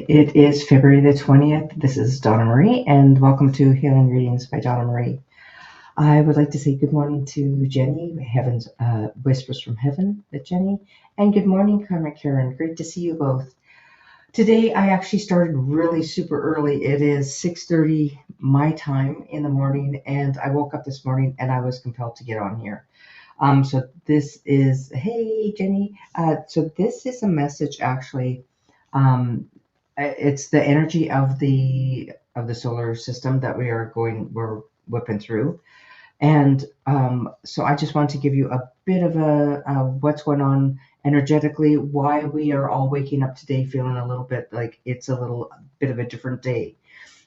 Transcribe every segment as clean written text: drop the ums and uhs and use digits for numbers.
It is February the 20th. This is Donna Marie, and welcome to Healing Readings by Donna Marie. I would like to say good morning to Jenny, Heaven's Whispers from Heaven with Jenny, and good morning, Karma Karen. Great to see you both. Today, I actually started really super early. It is 6:30 my time in the morning, and I woke up this morning and I was compelled to get on here. So this is, hey, Jenny. So this is a message actually. Um, it's the energy of the solar system that we're whipping through, and so I just want to give you a bit of a what's going on energetically, why we are all waking up today feeling a little bit like it's a little bit of a different day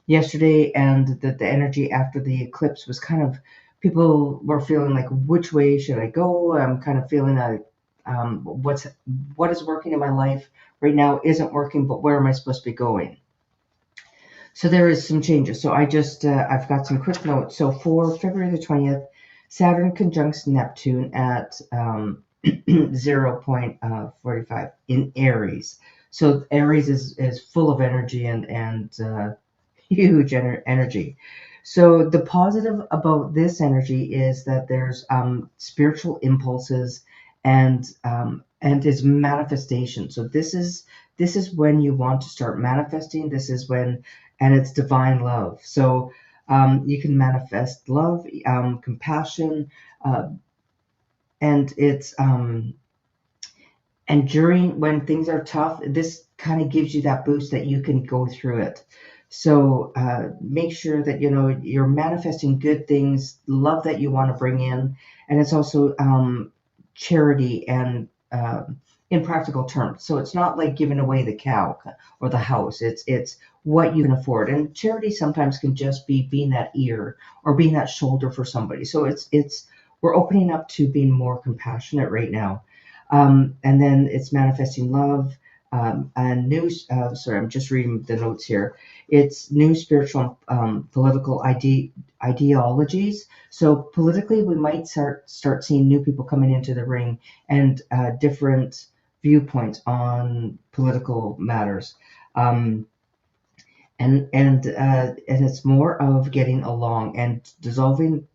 yesterday, and the energy after the eclipse was kind of, people were feeling like, which way should I go? I'm kind of feeling like, what is working in my life right now isn't working, but where am I supposed to be going? So there is some changes. So I've got some quick notes. So for February the 20th, Saturn conjuncts Neptune at 0.45 in Aries. So Aries is full of energy and huge energy. So the positive about this energy is that there's spiritual impulses and is manifestation. So this is when you want to start manifesting. This is when, and it's divine love. So you can manifest love, compassion, and it's and during when things are tough, this kind of gives you that boost that you can go through it. So make sure that you're manifesting good things, love that you want to bring in, and it's also charity and in practical terms. So it's not like giving away the cow or the house. It's what you can afford, and charity sometimes can just be being that ear or being that shoulder for somebody. So it's we're opening up to being more compassionate right now. And then it's manifesting love, and new, sorry, I'm just reading the notes here. It's new spiritual, political ideologies. So politically, we might start seeing new people coming into the ring and different viewpoints on political matters. And it's more of getting along and dissolving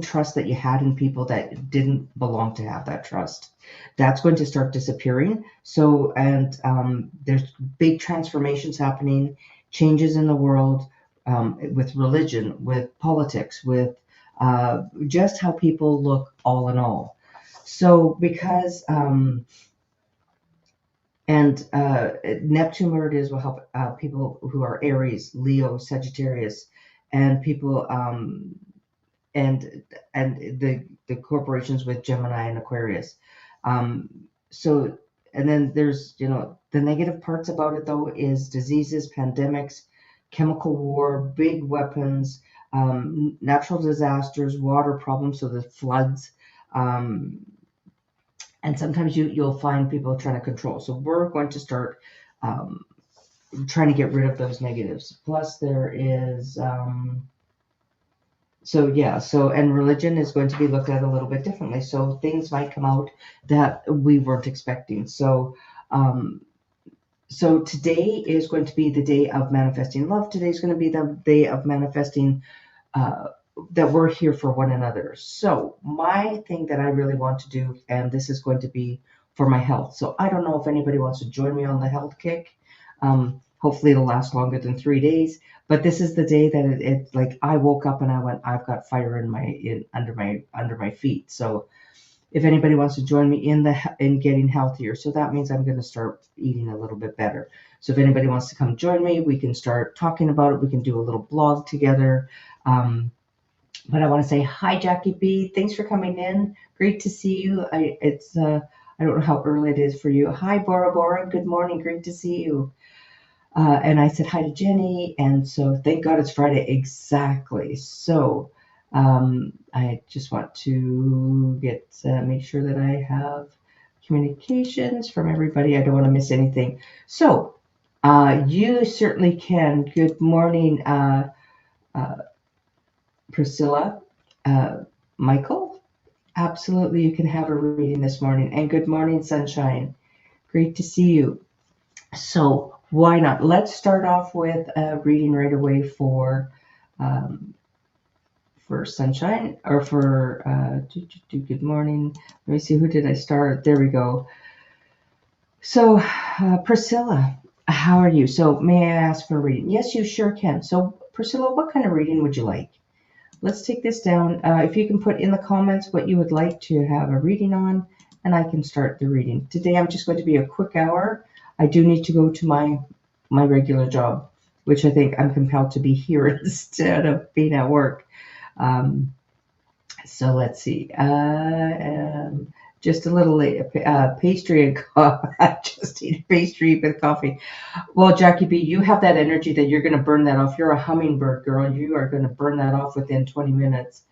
trust that you had in people that didn't belong to have that trust. That's going to start disappearing. So, and there's big transformations happening, changes in the world, with religion, with politics, with just how people look, all in all. So, because Neptune, where it is, will help people who are Aries, Leo, Sagittarius, and people. And the corporations with Gemini and Aquarius. So, and then there's the negative parts about it though is diseases, pandemics, chemical war, big weapons, natural disasters, water problems, so the floods, and sometimes you'll find people trying to control. So we're going to start trying to get rid of those negatives. Plus there is so yeah, and religion is going to be looked at a little bit differently. So things might come out that we weren't expecting. So so today is going to be the day of manifesting love. Today is going to be the day of manifesting that we're here for one another. So my thing that I really want to do, and this is going to be for my health. So I don't know if anybody wants to join me on the health kick. Hopefully it'll last longer than 3 days. But this is the day that it like I woke up and I went, I've got fire under my feet. So if anybody wants to join me in getting healthier, so that means I'm going to start eating a little bit better. So if anybody wants to come join me, we can start talking about it. We can do a little blog together. But I want to say hi, Jackie B. Thanks for coming in. Great to see you. I don't know how early it is for you. Hi, Bora Bora. Good morning. Great to see you. And I said hi to Jenny, and so thank God it's Friday. Exactly. So I just want to make sure that I have communications from everybody. I don't want to miss anything. So you certainly can. Good morning, Priscilla, Michael. Absolutely, you can have a reading this morning. And good morning, Sunshine. Great to see you. So why not? Let's start off with a reading right away um, for sunshine or for good morning. Let me see, who did I start? There we go. So Priscilla, how are you? So may I ask for a reading? Yes, you sure can. So Priscilla, what kind of reading would you like? Let's take this down. If you can put in the comments what you would like to have a reading on, and I can start the reading. Today I'm just going to be a quick hour. I do need to go to my regular job, which I think I'm compelled to be here instead of being at work. So let's see. Just a little late. Pastry and coffee. I just eat pastry with coffee. Well, Jackie B, you have that energy that you're going to burn that off. You're a hummingbird girl. You are going to burn that off within 20 minutes.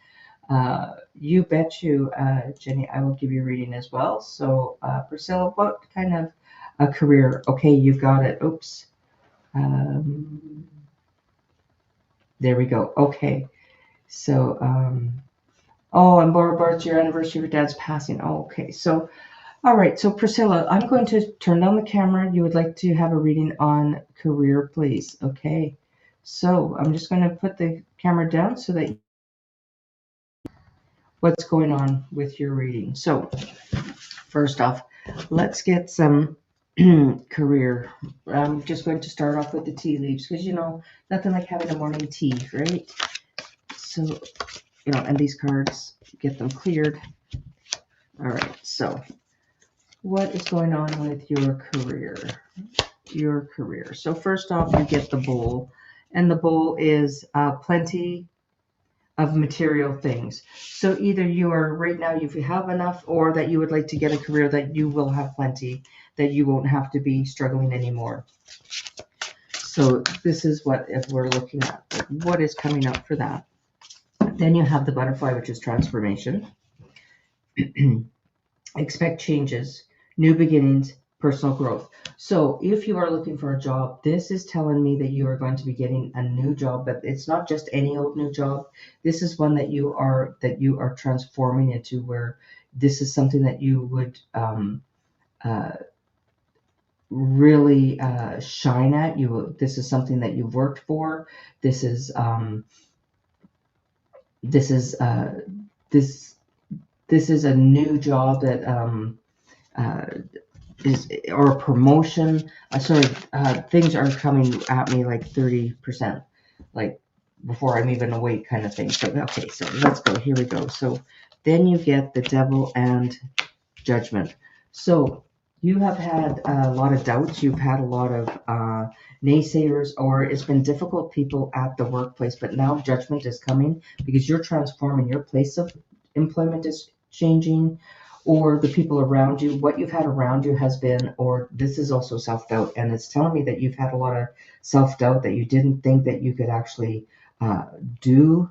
You bet you, Jenny, I will give you a reading as well. So, Priscilla, what kind of a career? Okay, you've got it. Oops. There we go. Okay. So, oh, and Barbara, it's your anniversary of your dad's passing. Oh, okay. So, all right. So, Priscilla, I'm going to turn down the camera. You would like to have a reading on career, please. Okay. So, I'm just going to put the camera down so that what's going on with your reading. So, first off, let's get some career. I'm just going to start off with the tea leaves because, nothing like having a morning tea, right? So, and these cards, get them cleared. All right. So, what is going on with your career? Your career. So, first off, you get the bowl, and the bowl is plenty of material things. So either you are right now, if you have enough, or that you would like to get a career that you will have plenty, that you won't have to be struggling anymore. So this is what if we're looking at. What is coming up for that? Then you have the butterfly, which is transformation. Expect changes, new beginnings, personal growth. So if you are looking for a job, this is telling me that you are going to be getting a new job, but it's not just any old new job. This is one that you are transforming into, where this is something that you would really shine at. This is something that you've worked for. This is this is a new job that or a promotion. Things are coming at me like 30%, like before I'm even awake, kind of thing. So okay, so let's go. Here we go. So then you get the devil and judgment. So you have had a lot of doubts. You've had a lot of naysayers, or it's been difficult people at the workplace. But now judgment is coming because you're transforming. Your place of employment is changing, or the people around you, what you've had around you has been, or this is also self-doubt. And it's telling me that you've had a lot of self-doubt, that you didn't think that you could actually do.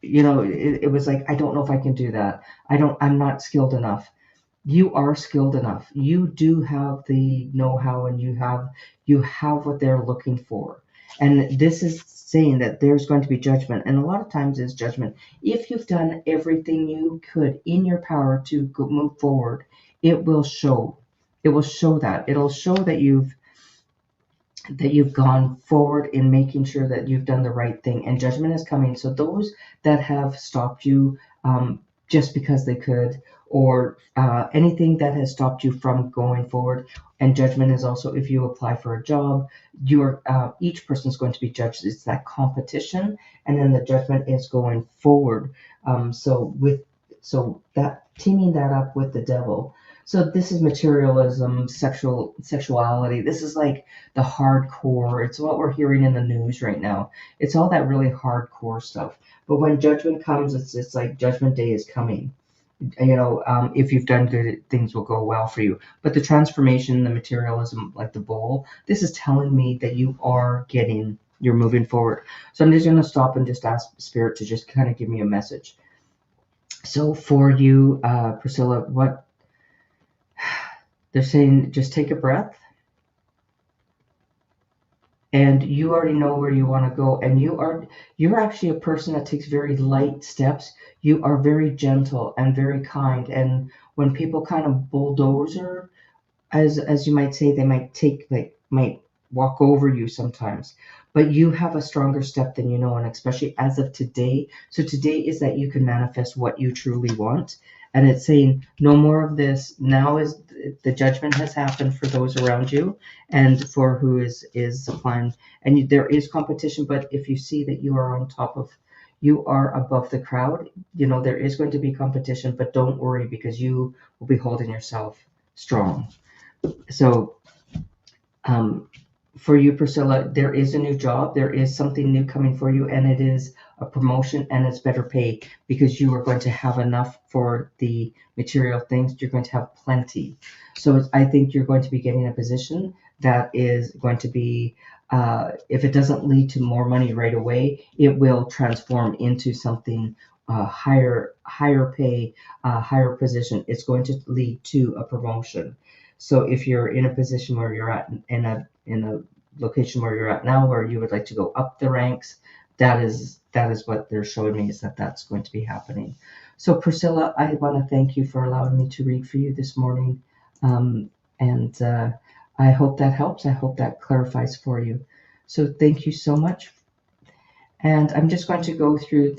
It was like, I don't know if I can do that. I'm not skilled enough. You are skilled enough. You do have the know-how, and you have what they're looking for. And this is saying that there's going to be judgment. And a lot of times it's judgment. If you've done everything you could in your power to move forward, it will show. It will show that. It'll show that you've gone forward in making sure that you've done the right thing, and judgment is coming. So those that have stopped you just because they could, or anything that has stopped you from going forward. And judgment is also, if you apply for a job, each person is going to be judged. It's that competition, and then the judgment is going forward. So that teaming that up with the devil. So this is materialism, sexuality. This is like the hardcore. It's what we're hearing in the news right now. It's all that really hardcore stuff. But when judgment comes, it's like judgment day is coming. If you've done good, things will go well for you. But the transformation, the materialism, like the bowl, this is telling me that you're moving forward. So I'm just going to stop and just ask Spirit to just kind of give me a message. So for you, Priscilla, what they're saying, just take a breath and you already know where you want to go, and you're actually a person that takes very light steps. You are very gentle and very kind, and when people kind of bulldozer, as you might say, they might walk over you sometimes, but you have a stronger step than you know, and especially as of today. So today is that you can manifest what you truly want, and it's saying no more of this. Now is the judgment has happened for those around you and for who is applying, and there is competition, but if you see that you are on top of, you are above the crowd, there is going to be competition, but don't worry, because you will be holding yourself strong. So, for you, Priscilla, there is a new job. There is something new coming for you, and it is a promotion, and it's better pay, because you are going to have enough for the material things. You're going to have plenty. So I think you're going to be getting a position that is going to be, if it doesn't lead to more money right away, it will transform into something higher pay, higher position. It's going to lead to a promotion. So if you're in a position where you're at in a location where you're at now, where you would like to go up the ranks, that is what they're showing me, is that that's going to be happening. So Priscilla, I want to thank you for allowing me to read for you this morning, and I hope that helps. I hope that clarifies for you. So thank you so much. And I'm just going to go through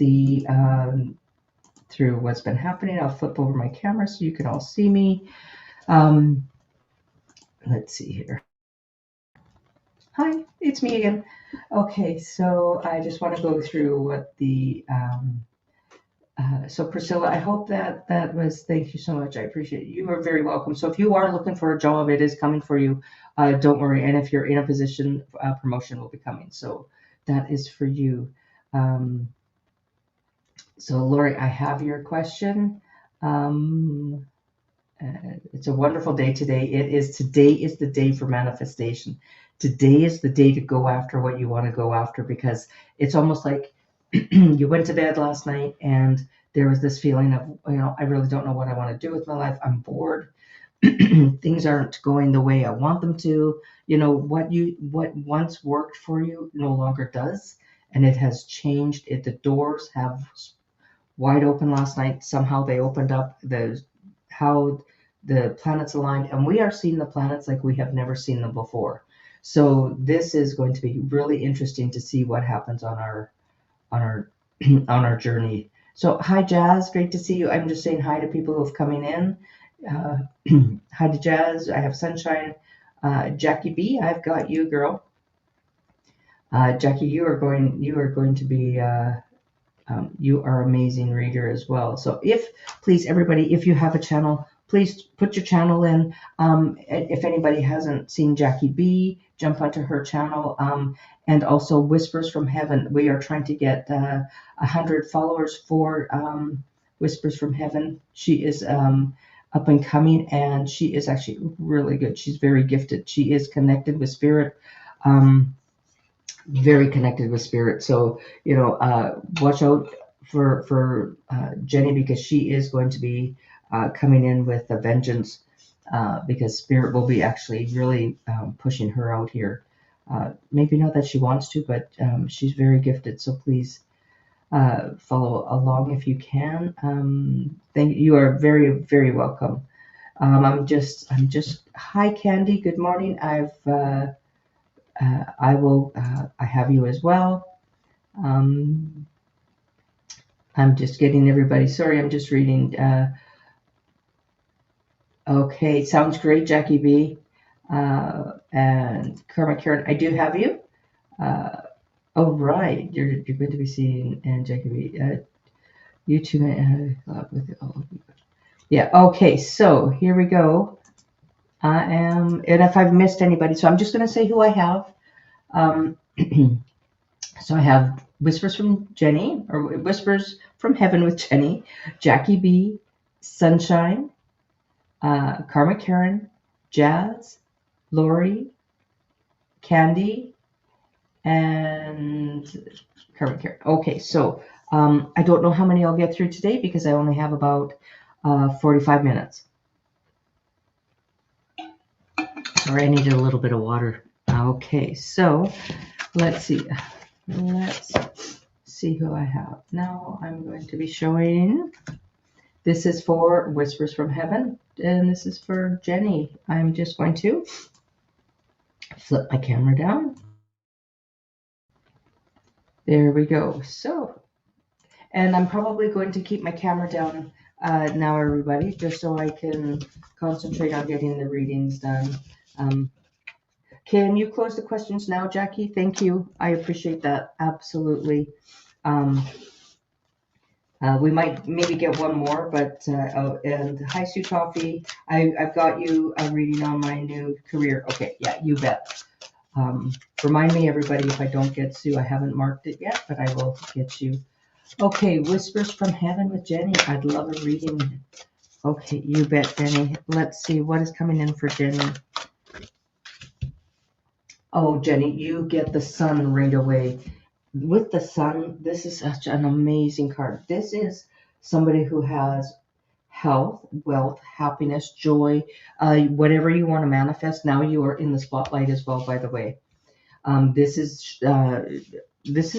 through what's been happening. I'll flip over my camera so you can all see me. Let's see here. Hi, it's me again. Okay, so I just want to go through what so Priscilla, I hope that thank you so much. I appreciate it. You are very welcome. So if you are looking for a job, it is coming for you. Don't worry. And if you're in a position, promotion will be coming. So that is for you. So Lori, I have your question. It's a wonderful day today. Today is the day for manifestation. Today is the day to go after what you want to go after, because it's almost like you went to bed last night and there was this feeling of, I really don't know what I want to do with my life. I'm bored. Things aren't going the way I want them to. What once worked for you no longer does, and it has changed. The doors have wide open last night. Somehow they opened up. How the planets aligned, and we are seeing the planets like we have never seen them before. So this is going to be really interesting to see what happens on our on our journey. So hi Jazz, great to see you. I'm just saying hi to people who have coming in. Hi to Jazz. I have Sunshine. Jackie B, I've got you, girl. Jackie, you are going to be you are an amazing reader as well. So please everybody, if you have a channel, please put your channel in. If anybody hasn't seen Jackie B, jump onto her channel. And also Whispers from Heaven. We are trying to get 100 followers for Whispers from Heaven. She is up and coming, and she is actually really good. She's very gifted. She is connected with spirit. Very connected with spirit. So watch out for Jenny, because she is going to be coming in with a vengeance, because spirit will be actually really pushing her out here. Maybe not that she wants to, but she's very gifted. So please follow along if you can. You are very, very welcome. I'm just hi Candy. Good morning. I have you as well. I'm just getting everybody. Sorry, I'm just reading. Okay, sounds great, Jackie B. And Karma Karen, I do have you. Oh, right, you're going to be seeing, and Jackie B. You two with yeah. Okay, so here we go. And if I've missed anybody, so I'm just going to say who I have. So I have Whispers from Jenny, or Whispers from Heaven with Jenny, Jackie B, Sunshine, Karma Karen, Jazz, Lori, Candy, and Karma Karen. Okay, so I don't know how many I'll get through today, because I only have about 45 minutes. Sorry, I needed a little bit of water. Okay, so let's see. Let's see who I have. Now I'm going to be showing. This is for Whispers from Heaven, and this is for Jenny. I'm just going to flip my camera down. There we go. So, and I'm probably going to keep my camera down now, everybody, just so I can concentrate on getting the readings done. Can you close the questions now, Jackie? Thank you. I appreciate that. Absolutely. We might maybe get one more, but and hi, Sue Toffee. I've got you a reading on my new career. Okay, yeah, you bet. Remind me, everybody, if I don't get Sue, I haven't marked it yet, but I will get you. Okay, Whispers from Heaven with Jenny. I'd love a reading. Okay, you bet, Jenny. Let's see what is coming in for Jenny. Oh, Jenny, you get the sun right away. With the sun, this is such an amazing card. This is somebody who has health, wealth, happiness, joy, whatever you want to manifest. Now you are in the spotlight as well, by the way. This is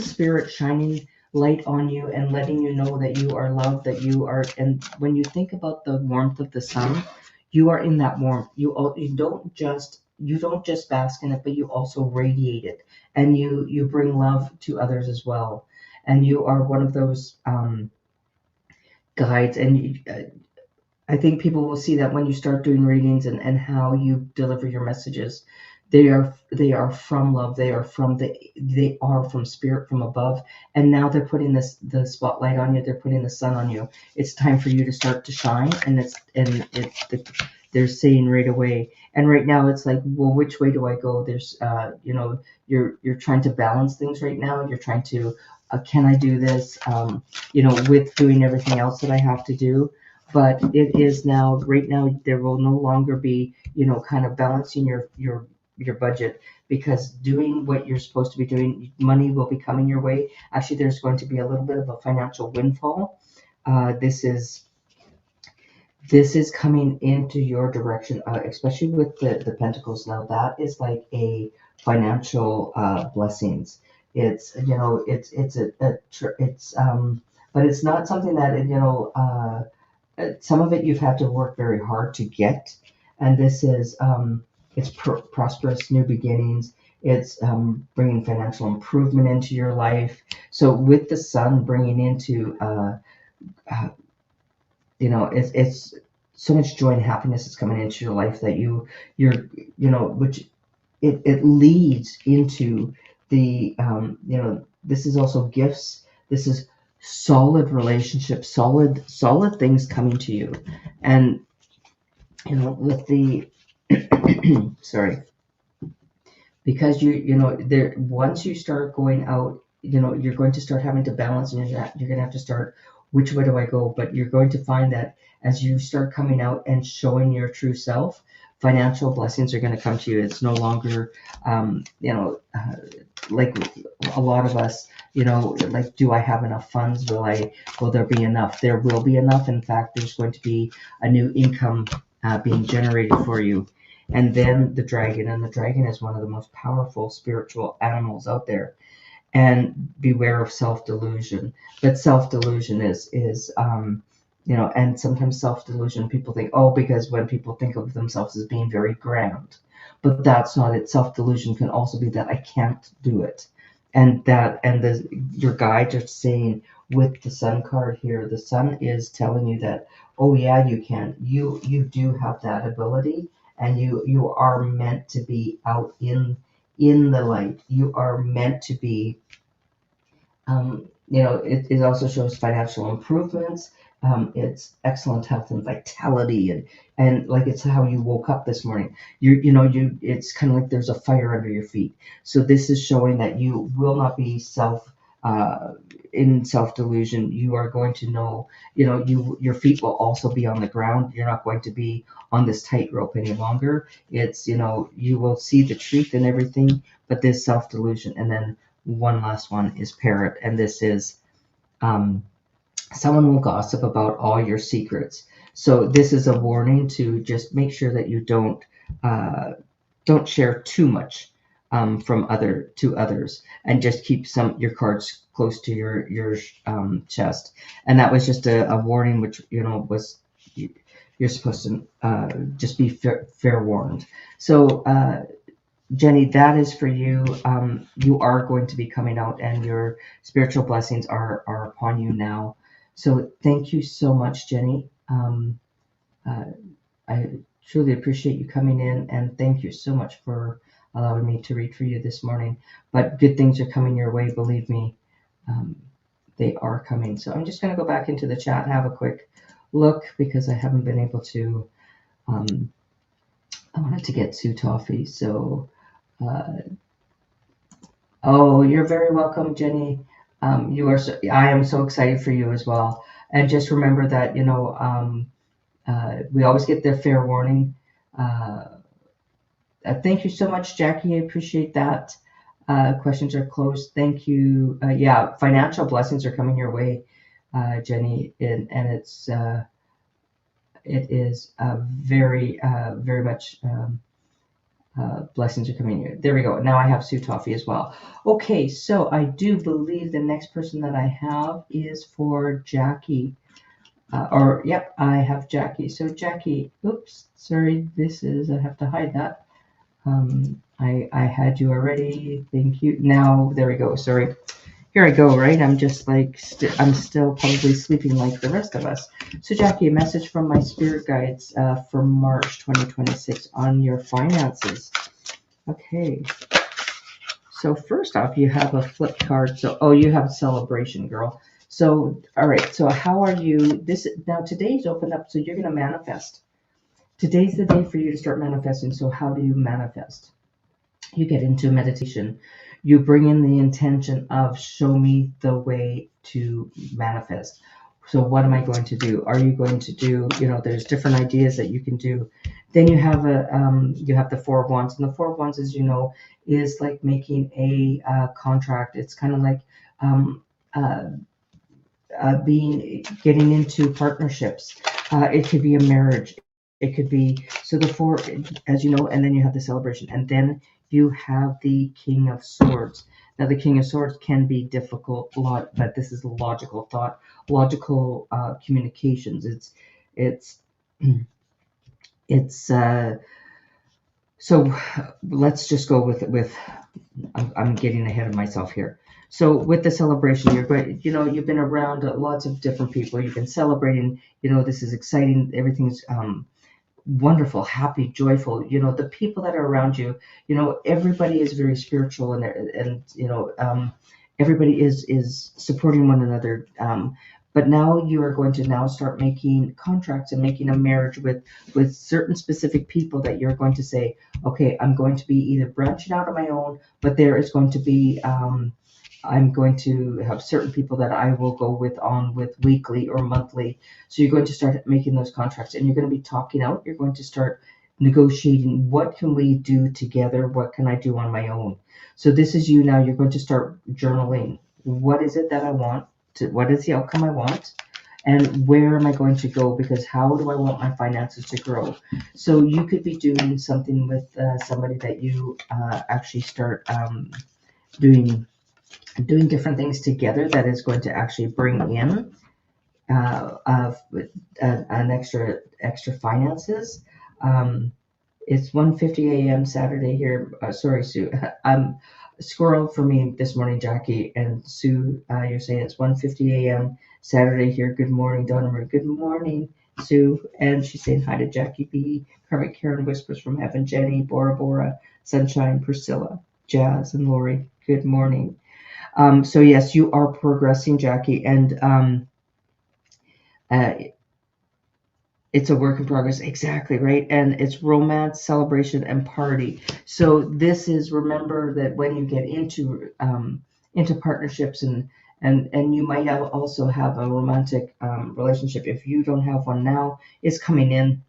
spirit shining light on you and letting you know that you are loved, that you are. And when you think about the warmth of the sun, you are in that warmth. You don't just bask in it, but you also radiate it, and you bring love to others as well. And you are one of those guides. And I think people will see that when you start doing readings and how you deliver your messages. They are from love. They are from spirit from above. And now they're putting the spotlight on you. They're putting the sun on you. It's time for you to start to shine. They're saying right away. And right now it's like, well, which way do I go? There's you're trying to balance things right now. You're trying to can I do this? With doing everything else that I have to do. But it is now, right now, there will no longer be, kind of balancing your budget, because doing what you're supposed to be doing, money will be coming your way. Actually, there's going to be a little bit of a financial windfall. This is coming into your direction, especially with the Pentacles. Now that is like a financial blessings. It's but it's not something that some of it you've had to work very hard to get, and this is it's prosperous new beginnings. It's bringing financial improvement into your life. So with the sun bringing into it's so much joy and happiness is coming into your life that which it leads into the this is also gifts. This is solid relationships, solid things coming to you. And with the sorry, because there, once you start going out, you're going to start having to balance, and you're going to have to start, which way do I go? But you're going to find that as you start coming out and showing your true self, financial blessings are going to come to you. It's no longer like a lot of us, like, do I have enough funds? Will there be enough? There will be enough. In fact, there's going to be a new income being generated for you. And then the dragon, and the dragon is one of the most powerful spiritual animals out there. And beware of self-delusion. But self-delusion is and sometimes self-delusion, people think, oh, because when people think of themselves as being very grand, but that's not it. Self-delusion can also be that I can't do it. And your guides are saying, with the sun card here, the sun is telling you that, oh yeah, you can. You do have that ability, and you are meant to be out in the light. You are meant to be it also shows financial improvements. It's excellent health and vitality, and like, it's how you woke up this morning. It's kind of like there's a fire under your feet. So this is showing that you will not be in self-delusion. You are going to know, your feet will also be on the ground. You're not going to be on this tightrope any longer. It's, you will see the truth and everything, but this self-delusion. And then one last one is parrot, and this is someone will gossip about all your secrets. So this is a warning to just make sure that you don't share too much from others, and just keep your cards close to your chest. And that was just a warning, which was you're supposed to just be fair warned. So Jenny, that is for you. You are going to be coming out, and your spiritual blessings are upon you now. So thank you so much, Jenny. Uh, I truly appreciate you coming in, and thank you so much for allowing me to read for you this morning. But good things are coming your way, believe me. Um, they are coming. So I'm just going to go back into the chat and have a quick look, because I haven't been able to. I wanted to get Sue Toffee. So, oh, you're very welcome, Jenny. You are. I am so excited for you as well. And just remember that we always get the fair warning. Thank you so much, Jackie. I appreciate that. Questions are closed. Thank you. Yeah, financial blessings are coming your way, Jenny, and it is very very much blessings are coming here. There we go. Now I have Sue Toffee as well. Okay, so I do believe the next person that I have is for Jackie. Yep, I have Jackie. So Jackie, oops, sorry, I have to hide that. I had you already. Thank you. Now, there we go. Sorry. Here I go, right? I'm just like, I'm still probably sleeping like the rest of us. So Jackie, a message from my spirit guides for March 2026 on your finances. Okay. So first off, you have a flip card. So, oh, you have a celebration, girl. So, all right. So how are you? Now today's opened up. So you're going to manifest. Today's the day for you to start manifesting. So how do you manifest? You get into meditation. You bring in the intention of show me the way to manifest. So what am I going to do? Are you going to do, there's different ideas that you can do. Then you have the Four of Wands, and the Four of Wands, as you know, is like making a contract. It's kind of like getting into partnerships. It could be a marriage. It could be, so the four, as you know, and then you have the celebration, and then you have the King of Swords. Now, the King of Swords can be difficult, but this is logical thought, logical communications. It's so let's just go with I'm getting ahead of myself here. So with the celebration, you're going, you've been around lots of different people. You've been celebrating, this is exciting. Everything's wonderful, happy, joyful. The people that are around you, everybody is very spiritual, and everybody is supporting one another. But now you are going to now start making contracts and making a marriage with certain specific people that you're going to say, okay, I'm going to be either branching out on my own, but there is going to be I'm going to have certain people that I will go with weekly or monthly. So you're going to start making those contracts, and you're going to be talking out. You're going to start negotiating. What can we do together? What can I do on my own? So this is you now. You're going to start journaling. What is it that I want? What is the outcome I want? And where am I going to go? Because how do I want my finances to grow? So you could be doing something with somebody that you actually start doing different things together that is going to actually bring in an extra finances. It's 1:50 a.m. Saturday here. Sorry, Sue. Squirrel for me this morning, Jackie, and Sue. You're saying it's 1:50 a.m. Saturday here. Good morning, Donna Marie. Good morning, Sue. And she's saying hi to Jackie B, Karmic Karen, Whispers from Heaven, Jenny, Bora Bora, Sunshine, Priscilla, Jazz, and Lori. Good morning. So yes, you are progressing, Jackie, and uh, it's a work in progress. Exactly, right? And it's romance, celebration, and party. So this is, remember that when you get into partnerships, and you might also have a romantic relationship. If you don't have one now, it's coming in.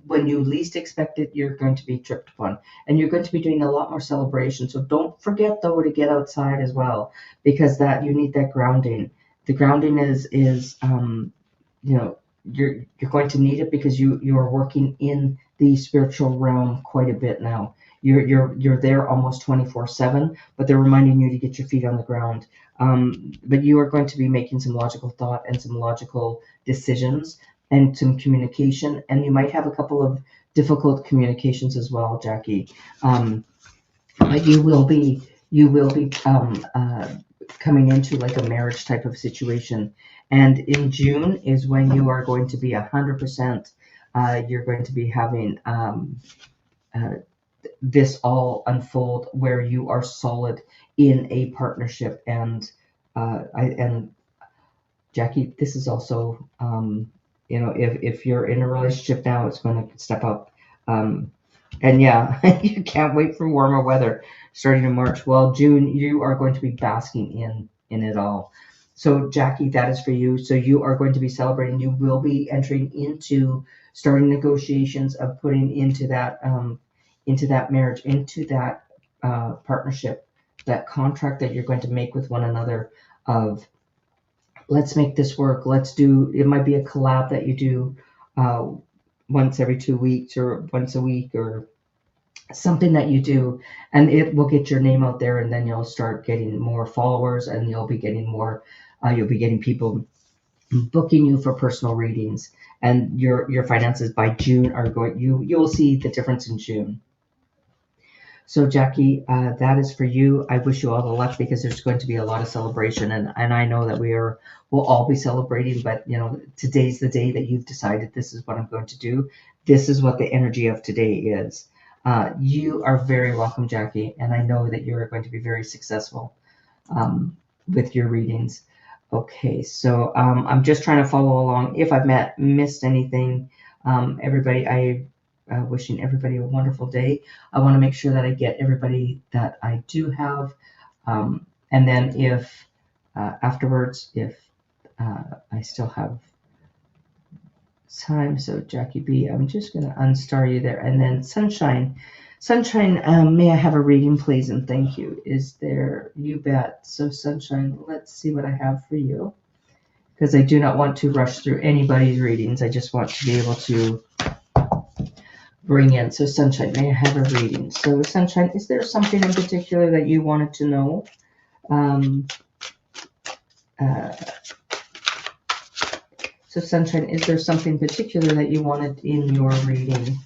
When you least expect it, you're going to be tripped upon, and you're going to be doing a lot more celebration. So don't forget, though, to get outside as well, because that you need that grounding. The grounding is you're going to need it, because you are working in the spiritual realm quite a bit now. you're there almost 24/7, but they're reminding you to get your feet on the ground. But you are going to be making some logical thought and some logical decisions and some communication, and you might have a couple of difficult communications as well, Jackie. But you will be coming into like a marriage type of situation, and in June is when you are going to be 100%. You're going to be having uh, this all unfold where you are solid in a partnership, and Jackie, this is also, if you're in a relationship now, it's going to step up. Um, and yeah, you can't wait for warmer weather starting in March. Well, June, you are going to be basking in it all. So, Jackie, that is for you. So, you are going to be celebrating. You will be entering into starting negotiations of putting into that marriage, into that partnership, that contract that you're going to make with one another. Of let's make this work. Let's do. It might be a collab that you do uh, once every 2 weeks or once a week or something that you do, and it will get your name out there, and then you'll start getting more followers, and you'll be getting more. You'll be getting people booking you for personal readings, and your finances by June are going. You will see the difference in June. So, Jackie, that is for you. I wish you all the luck because there's going to be a lot of celebration, and I know that we'll all be celebrating. But today's the day that you've decided this is what I'm going to do. This is what the energy of today is. You are very welcome, Jackie, and I know that you're going to be very successful um, with your readings. Okay, so I'm just trying to follow along. If I've missed anything, everybody, wishing everybody a wonderful day. I want to make sure that I get everybody that I do have, and then if afterwards, if I still have time. So Jackie B, I'm just going to unstar you there, and then Sunshine. Sunshine, may I have a reading, please, and thank you. Is there? You bet. So Sunshine, let's see what I have for you, because I do not want to rush through anybody's readings. I just want to be able to bring in. So Sunshine, may I have a reading? So Sunshine, is there something in particular that you wanted to know? Um, uh, so Sunshine, is there something particular that you wanted in your reading?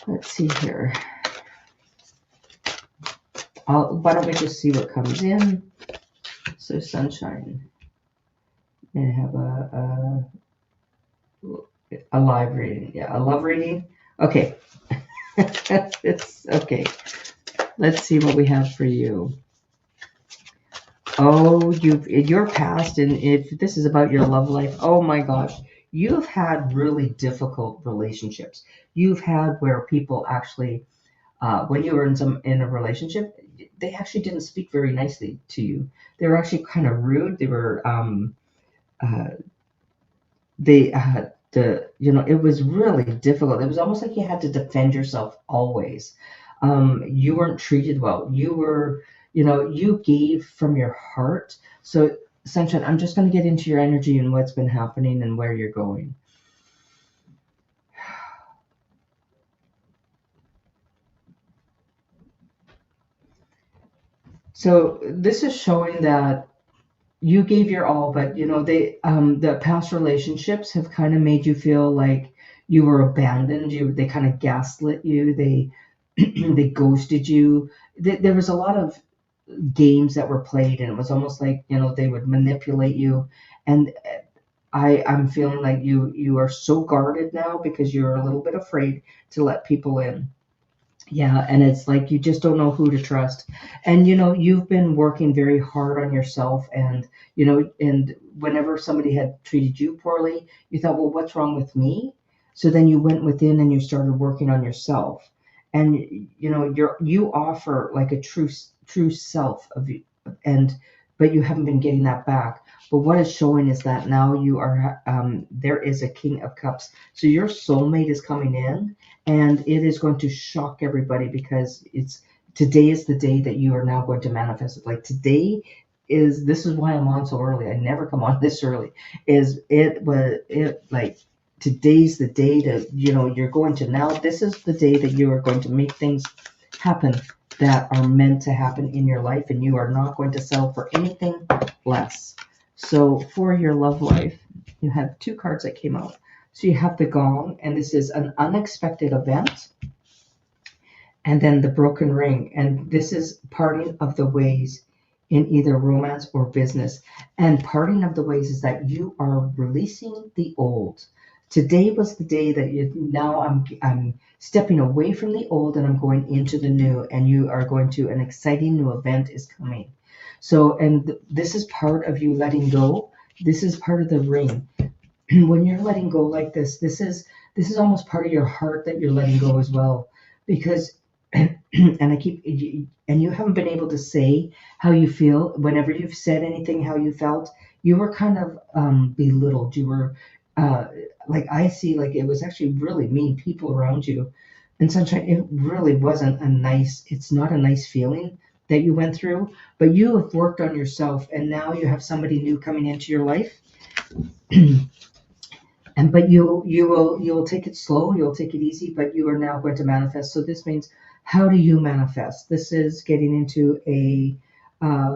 Let's see here. Why don't we just see what comes in? So Sunshine, may I have a live reading? Yeah, a love reading. Okay, it's okay. Let's see what we have for you. Oh, your past, and if this is about your love life, oh my gosh, you've had really difficult relationships. You've had where people actually, when you were in a relationship, they actually didn't speak very nicely to you. They were actually kind of rude. They were uh, it was really difficult. It was almost like you had to defend yourself always. You weren't treated well. You gave from your heart. So, Sunshine, I'm just going to get into your energy and what's been happening and where you're going. So this is showing that you gave your all, but the past relationships have kind of made you feel like you were abandoned. They kind of gaslit you. They they ghosted you. There was a lot of games that were played, and it was almost like they would manipulate you. And I'm feeling like you are so guarded now because you're a little bit afraid to let people in. Yeah, and it's like you just don't know who to trust. And you've been working very hard on yourself, and whenever somebody had treated you poorly, you thought, well, what's wrong with me? So then you went within and you started working on yourself. And you offer like a true self of you, and but you haven't been getting that back. But what it's showing is that now you are there is a King of Cups. So your soulmate is coming in, and it is going to shock everybody because today is the day that you are now going to manifest it. Like today this is why I'm on so early. I never come on this early. Is it was it like today's the day to, you're going to now, this is the day that you are going to make things happen that are meant to happen in your life, and you are not going to settle for anything less. So for your love life, you have two cards that came out. So you have the Gong, and this is an unexpected event. And then the Broken Ring, and this is parting of the ways in either romance or business. And parting of the ways is that you are releasing the old. Today was the day that I'm stepping away from the old and I'm going into the new, and you are going to, an exciting new event is coming. So, and this is part of you letting go. This is part of the ring. When you're letting go like this is almost part of your heart that you're letting go as well, because and you haven't been able to say how you feel. Whenever you've said anything how you felt, you were kind of belittled. You were like, I see, like, it was actually really mean people around you. And Sunshine, it really wasn't it's not a nice feeling that you went through, but you have worked on yourself, and now you have somebody new coming into your life. But you'll take it slow, you'll take it easy, but you are now going to manifest. So this means, how do you manifest? This is getting into a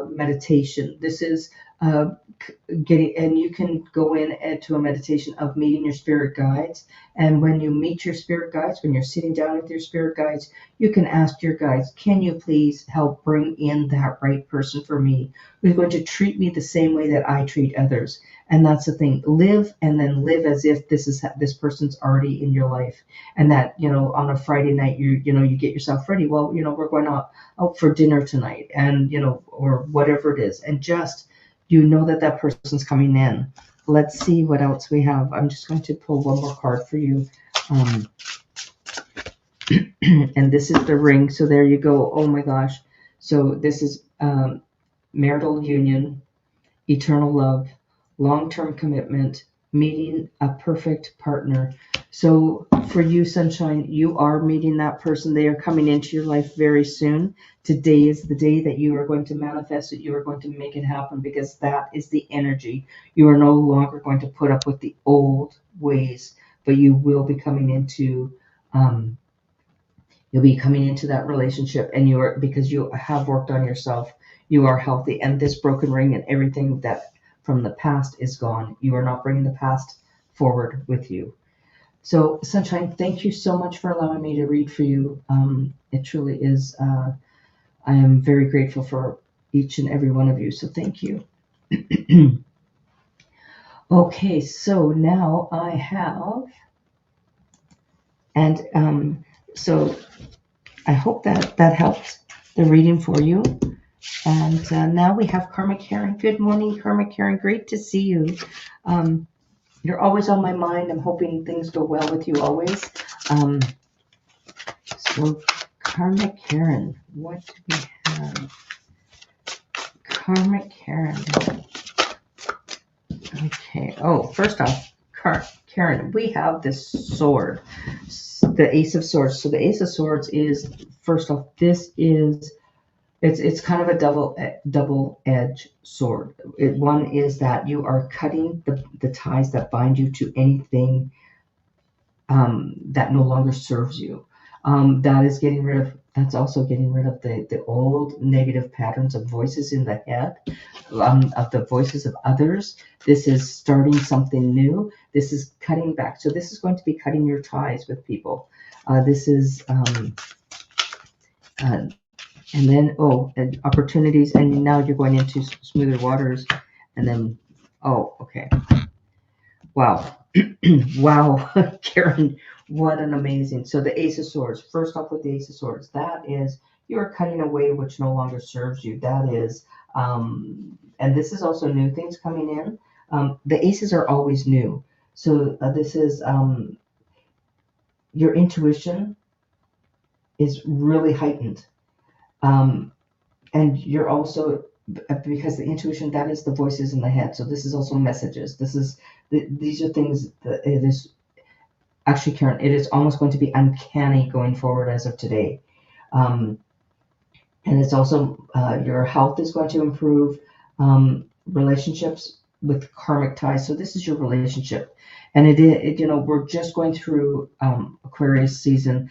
meditation. This is and you can go into a meditation of meeting your spirit guides. And when you meet your spirit guides, when you're sitting down with your spirit guides, you can ask your guides, can you please help bring in that right person for me, who's going to treat me the same way that I treat others? And that's the thing. Live, and then live as if this person's already in your life. And that, on a Friday night, you get yourself ready. Well, we're going out for dinner tonight, and, or whatever it is. And just, that person's coming in. Let's see what else we have. I'm just going to pull one more card for you. And this is the ring. So there you go. Oh my gosh. So this is marital union, eternal love, long-term commitment, meeting a perfect partner. So for you, Sunshine, you are meeting that person. They are coming into your life very soon. Today is the day that you are going to manifest it. You are going to make it happen, because that is the energy. You are no longer going to put up with the old ways, but you will be coming into that relationship, and because you have worked on yourself, you are healthy, and this broken ring and everything that from the past is gone. You are not bringing the past forward with you. So, Sunshine, thank you so much for allowing me to read for you. It truly is. I am very grateful for each and every one of you. So thank you. Okay, so now I have, and so I hope that helps the reading for you. And now we have Karma Karen. Good morning, Karma Karen. Great to see you. You're always on my mind. I'm hoping things go well with you always. So Karma Karen, what do we have? Karma Karen. Okay. Oh, first off, Karen, we have this sword, the Ace of Swords. So the Ace of Swords is, first off, it's kind of a double-edged sword. One is that you are cutting the ties that bind you to anything that no longer serves you. That's also getting rid of the old negative patterns of voices in the head, of the voices of others. This is starting something new. This is cutting back. So this is going to be cutting your ties with people. This is, and then, and opportunities. And now you're going into smoother waters. And then, okay. Wow. Wow, Karen, what an amazing. So the Ace of Swords, first off with the Ace of Swords, that is, you are cutting away which no longer serves you. That is, and this is also new things coming in. The aces are always new. So this is, your intuition is really heightened. And you're also, because the intuition, that is the voices in the head. So this is also messages. These are things that it is, actually, Karen, it is almost going to be uncanny going forward as of today. And it's also, your health is going to improve. Relationships with karmic ties. So this is your relationship, and it we're just going through Aquarius season.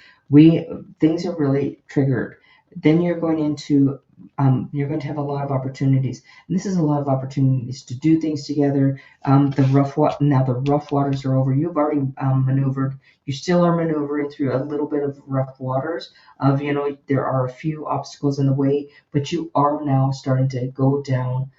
Things are really triggered. Then you're going to have a lot of opportunities, and this is a lot of opportunities to do things together. Now the rough waters are over. You've already maneuvered. You still are maneuvering through a little bit of rough waters. There are a few obstacles in the way, but you are now starting to go down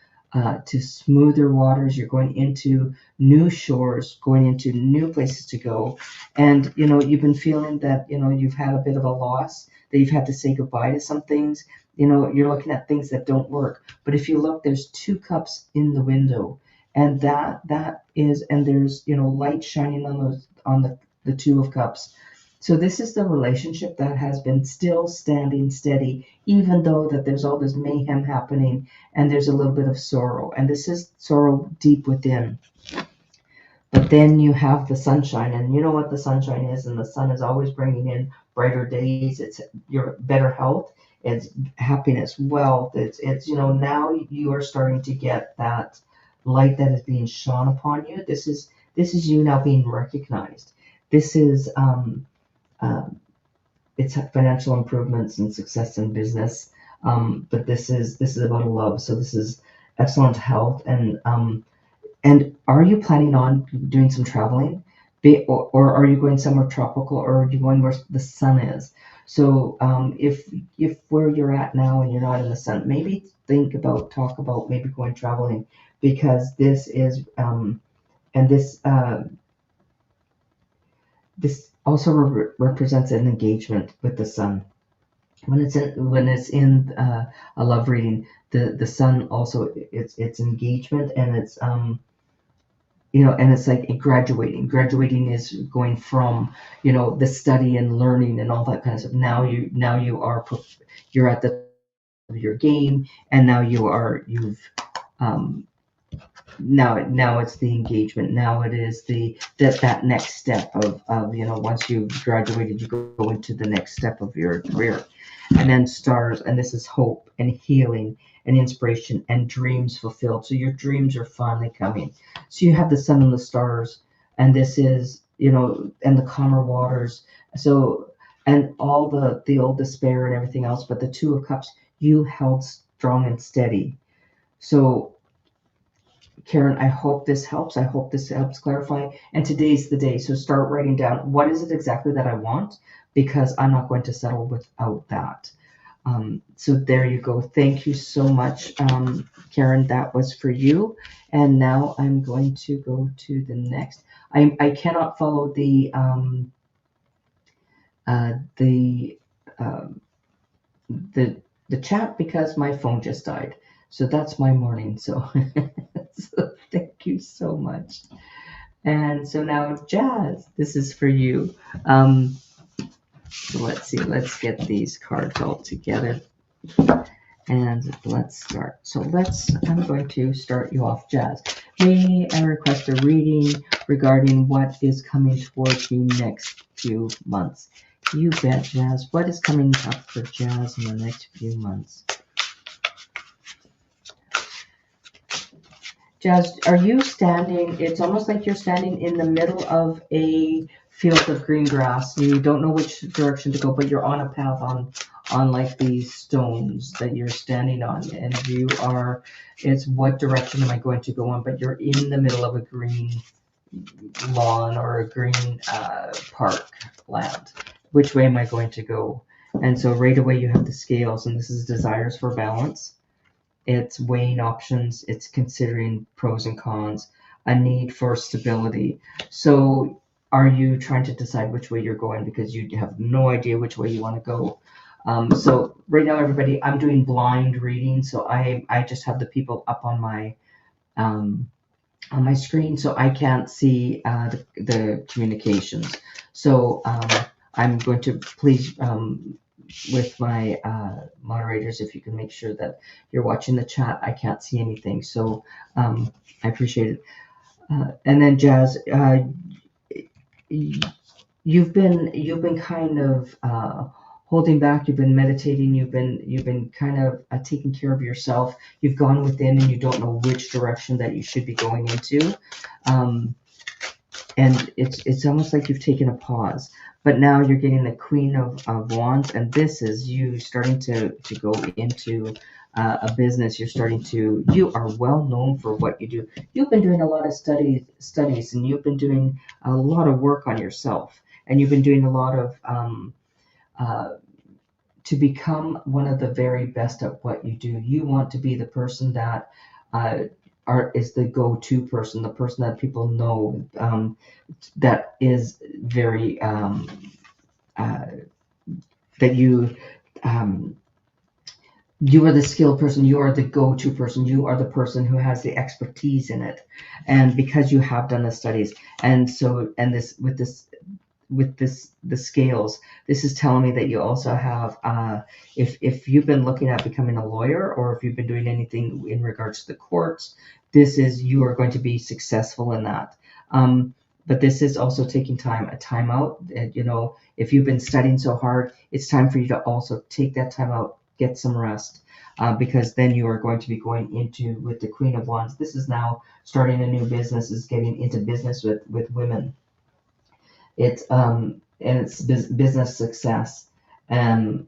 to smoother waters. You're going into new shores, going into new places to go. And, you've been feeling that, you've had a bit of a loss, that you've had to say goodbye to some things. You're looking at things that don't work. But if you look, there's 2 cups in the window. And there's, light shining on the 2 of cups. So this is the relationship that has been still standing steady, even though that there's all this mayhem happening and there's a little bit of sorrow. And this is sorrow deep within. But then you have the sunshine, and you know what the sunshine is, and the sun is always bringing in brighter days. It's your better health, it's happiness, wealth. It's now you are starting to get that light that is being shone upon you. This is you now being recognized. This is it's financial improvements and success in business. But this is about love. So this is excellent health. And are you planning on doing some traveling? Or are you going somewhere tropical, or are you going where the sun is? So if where you're at now and you're not in the sun, maybe talk about maybe going traveling, because this is and this also represents an engagement with the sun. When it's in a love reading, the sun also it's engagement, and it's and it's like graduating. Graduating is going from, the study and learning and all that kind of stuff. Now you're at the top of your game, and now now it's the engagement. Now it is that next step of once you've graduated, you go into the next step of your career. And then stars, and this is hope and healing and inspiration and dreams fulfilled. So your dreams are finally coming. So you have the sun and the stars, and this is, and the calmer waters. So, and all the old despair and everything else, but the 2 of cups, you held strong and steady. So Karen, I hope this helps. I hope this helps clarify. And today's the day. So start writing down, what is it exactly that I want? Because I'm not going to settle without that. So there you go. Thank you so much, Karen. That was for you. And now I'm going to go to the next. I cannot follow the chat because my phone just died. So that's my morning. So, so thank you so much. And so now, Jazz, this is for you. So let's see. Let's get these cards all together, and let's start. So I'm going to start you off, Jazz. May I request a reading regarding what is coming towards you next few months? You bet, Jazz. What is coming up for Jazz in the next few months? Jazz, are you standing? It's almost like you're standing in the middle of a field of green grass. You don't know which direction to go, but you're on a path on like these stones that you're standing on, and it's what direction am I going to go on? But you're in the middle of a green lawn or a green park land. Which way am I going to go? And so right away you have the scales, and this is desires for balance. It's weighing options. It's considering pros and cons, a need for stability. So are you trying to decide which way you're going because you have no idea which way you want to go? So right now, everybody, I'm doing blind reading. So I just have the people up on my screen, so I can't see the communications. So I'm going to please with my moderators, if you can make sure that you're watching the chat. I can't see anything, so I appreciate it. And then Jazz, you've been kind of holding back, you've been meditating, you've been kind of taking care of yourself. You've gone within and you don't know which direction that you should be going into. And it's almost like you've taken a pause. But now you're getting the Queen of Wands, and this is you starting to go into a business. You are well known for what you do. You've been doing a lot of studies, and you've been doing a lot of work on yourself, and you've been doing a lot of to become one of the very best at what you do. You want to be the person that is the go-to person, the person that people know, that is very that you are the skilled person, you are the go-to person, you are the person who has the expertise in it, and because you have done the studies, and so the scales, this is telling me that you also have if you've been looking at becoming a lawyer, or if you've been doing anything in regards to the courts, you are going to be successful in that. But this is also taking a time out. If you've been studying so hard, it's time for you to also take that time out, get some rest, because then you are going to be going into, with the Queen of Wands, this is now starting a new business, is getting into business with women. It's business success, and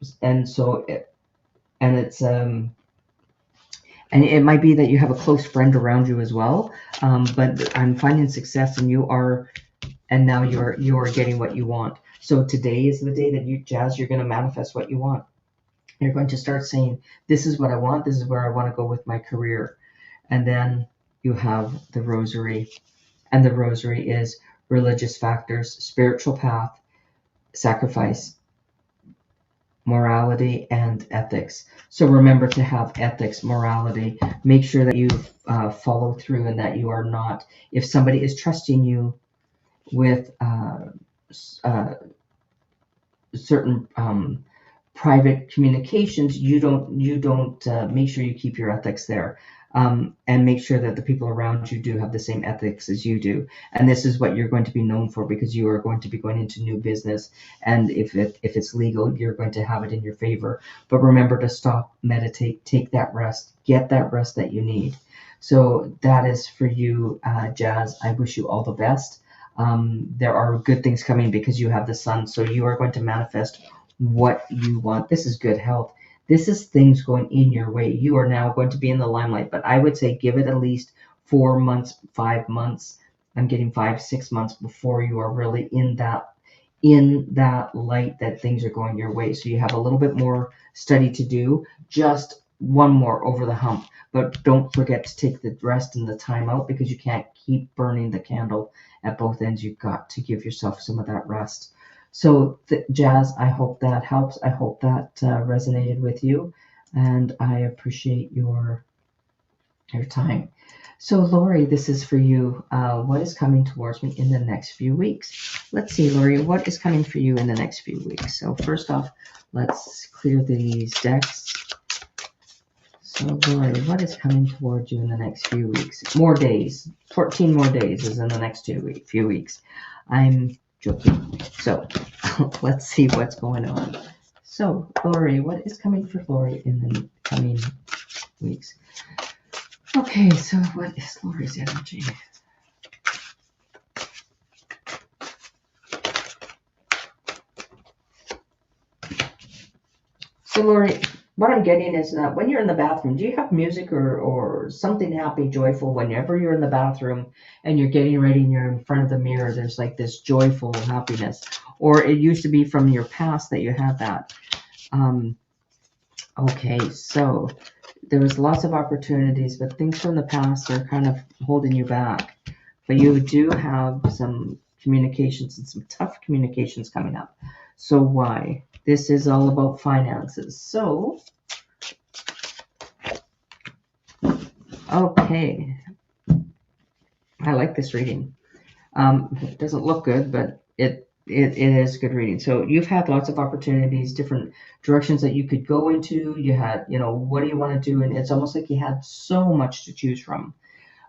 it might be that you have a close friend around you as well, but I'm finding success, and now you're getting what you want. So today is the day that you're going to manifest what you want. You're going to start saying, this is what I want, this is where I want to go with my career. And then you have the rosary, and the rosary is religious factors, spiritual path, sacrifice, morality, and ethics. So remember to have ethics, morality. Make sure that you follow through, and that you are not, if somebody is trusting you with certain private communications, you don't make sure you keep your ethics there, and make sure that the people around you do have the same ethics as you do. And this is what you're going to be known for, because you are going to be going into new business, and if it's legal, you're going to have it in your favor. But remember to stop, meditate, take that rest, get that rest that you need. So that is for you, Jazz. I wish you all the best. There are good things coming because you have the sun, so you are going to manifest what you want. This is good health. This is things going in your way. You are now going to be in the limelight, but I would say give it at least 4 months, 5 months. I'm getting 5-6 months before you are really in that light, that things are going your way. So you have a little bit more study to do, just one more over the hump. But don't forget to take the rest and the time out, because you can't keep burning the candle at both ends. You've got to give yourself some of that rest. So, Jazz, I hope that helps. I hope that resonated with you, and I appreciate your time. So, Lori, this is for you. What is coming towards me in the next few weeks? Let's see, Lori, what is coming for you in the next few weeks? So, first off, let's clear these decks. So, Lori, what is coming towards you in the next few weeks? More days. 14 more days is in the next few weeks. I'm joking. So, let's see what's going on. So, Lori, what is coming for Lori in the coming weeks? Okay, so what is Lori's energy? So, Lori, what I'm getting is that when you're in the bathroom, do you have music or something happy, joyful whenever you're in the bathroom and you're getting ready and you're in front of the mirror? There's like this joyful happiness. Or it used to be from your past that you had that. Okay, so there was lots of opportunities, but things from the past are kind of holding you back. But you do have some communications and some tough communications coming up. So why? This is all about finances. So, okay. I like this reading. It doesn't look good, but it is good reading. So you've had lots of opportunities, different directions that you could go into. You had, what do you want to do? And it's almost like you had so much to choose from.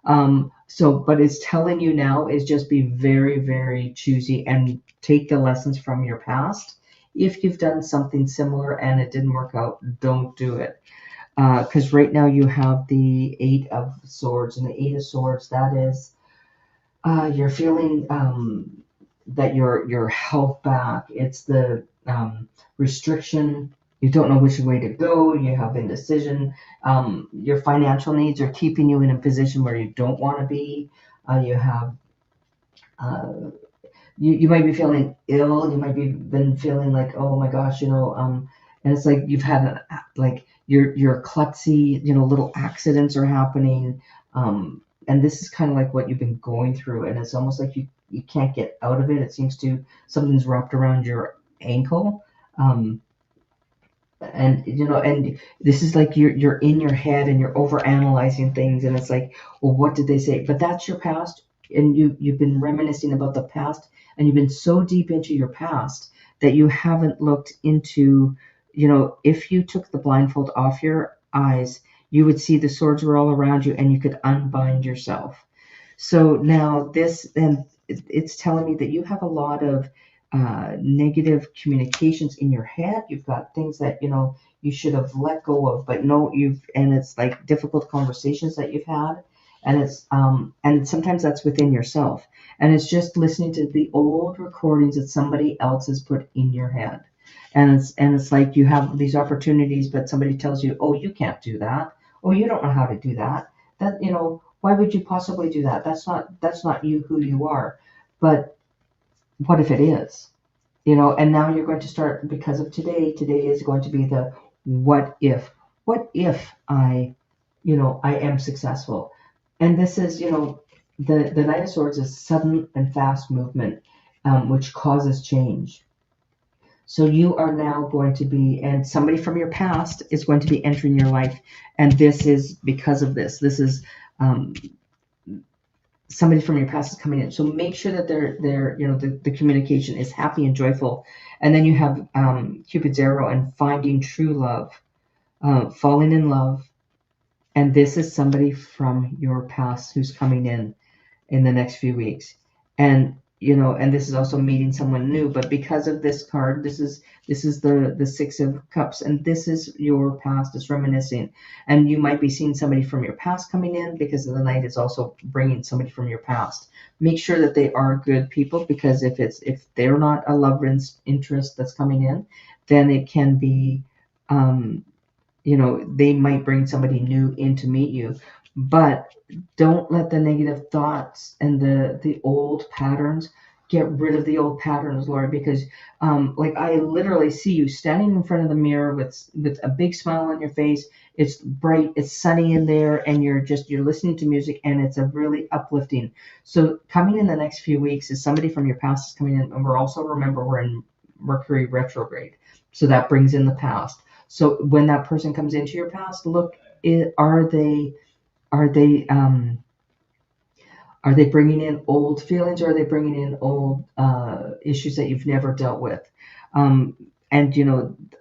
But it's telling you now is just be very, very choosy and take the lessons from your past If you've done something similar and it didn't work out, don't do it. Because right now you have the Eight of Swords, and the Eight of Swords, that is, you're feeling that you're held back. It's the restriction. You don't know which way to go. You have indecision. Your financial needs are keeping you in a position where you don't want to be. You have uh, you might be feeling ill. You might be been feeling like, oh my gosh, and it's like you've had like you're klutzy, little accidents are happening, and this is kind of like what you've been going through, and it's almost like you can't get out of it. It seems to something's wrapped around your ankle. And this is like you're in your head and you're over analyzing things, and it's like, well, what did they say? But that's your past, and you've been reminiscing about the past, and you've been so deep into your past that you haven't looked into, if you took the blindfold off your eyes, you would see the swords were all around you and you could unbind yourself. So now this, and it's telling me that you have a lot of negative communications in your head. You've got things that you should have let go of, but no, and it's like difficult conversations that you've had, and sometimes that's within yourself, and it's just listening to the old recordings that somebody else has put in your head, and it's like you have these opportunities, but somebody tells you, oh, you can't do that, oh, you don't know how to do that, why would you possibly do that? That's not you, who you are. But what if it is? And now you're going to start, because of today is going to be the what if. What if I am successful? And this is, the Knight of Swords is sudden and fast movement, which causes change. So you are now going to be, and somebody from your past is going to be entering your life, and this is because of this. This is um, somebody from your past is coming in. So make sure that the communication is happy and joyful. And then you have Cupid's arrow and finding true love, falling in love. And this is somebody from your past who's coming in the next few weeks. And this is also meeting someone new, but because of this card, this is the Six of Cups, and this is your past. It's reminiscing, and you might be seeing somebody from your past coming in, because the Knight is also bringing somebody from your past. Make sure that they are good people, because if they're not a love interest that's coming in, then it can be they might bring somebody new in to meet you. But don't let the negative thoughts and the old patterns, get rid of the old patterns, Laura, because like I literally see you standing in front of the mirror with a big smile on your face. It's bright, it's sunny in there, and you're listening to music, and it's a really uplifting. So coming in the next few weeks is somebody from your past is coming in, and we're in Mercury retrograde, so that brings in the past. So when that person comes into your past, look, are they are they um, are they bringing in old feelings, or are they bringing in old issues that you've never dealt with? Um, and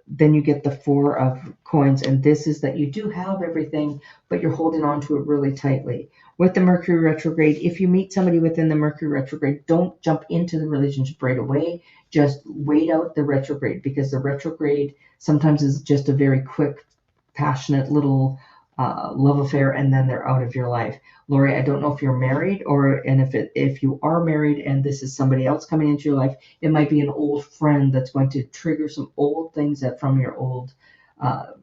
then you get the Four of Coins, and this is that you do have everything, but you're holding on to it really tightly. With the Mercury retrograde, if you meet somebody within the Mercury retrograde, don't jump into the relationship right away. Just wait out the retrograde, because the retrograde sometimes is just a very quick, passionate little love affair, and then they're out of your life. Lori, I don't know if you're married, and if you are married and this is somebody else coming into your life, it might be an old friend that's going to trigger some old things that from your old,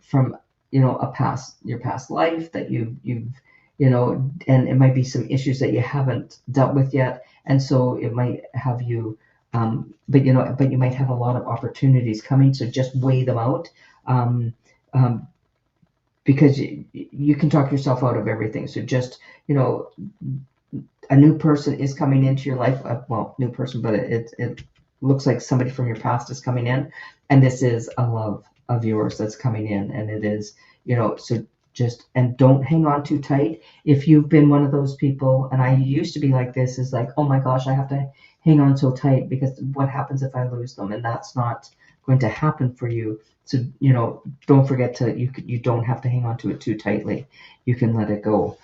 from your past life that you've and it might be some issues that you haven't dealt with yet, and so it might have you. But you might have a lot of opportunities coming, so just weigh them out. Um, um, because you can talk yourself out of everything. So just, a new person is coming into your life. Well, new person, but it looks like somebody from your past is coming in, and this is a love of yours that's coming in, and it is, so just, and don't hang on too tight. If you've been one of those people, and I used to be like this, is like, oh my gosh, I have to hang on so tight, because what happens if I lose them? And that's not going to happen for you. So, don't forget you don't have to hang on to it too tightly. You can let it go.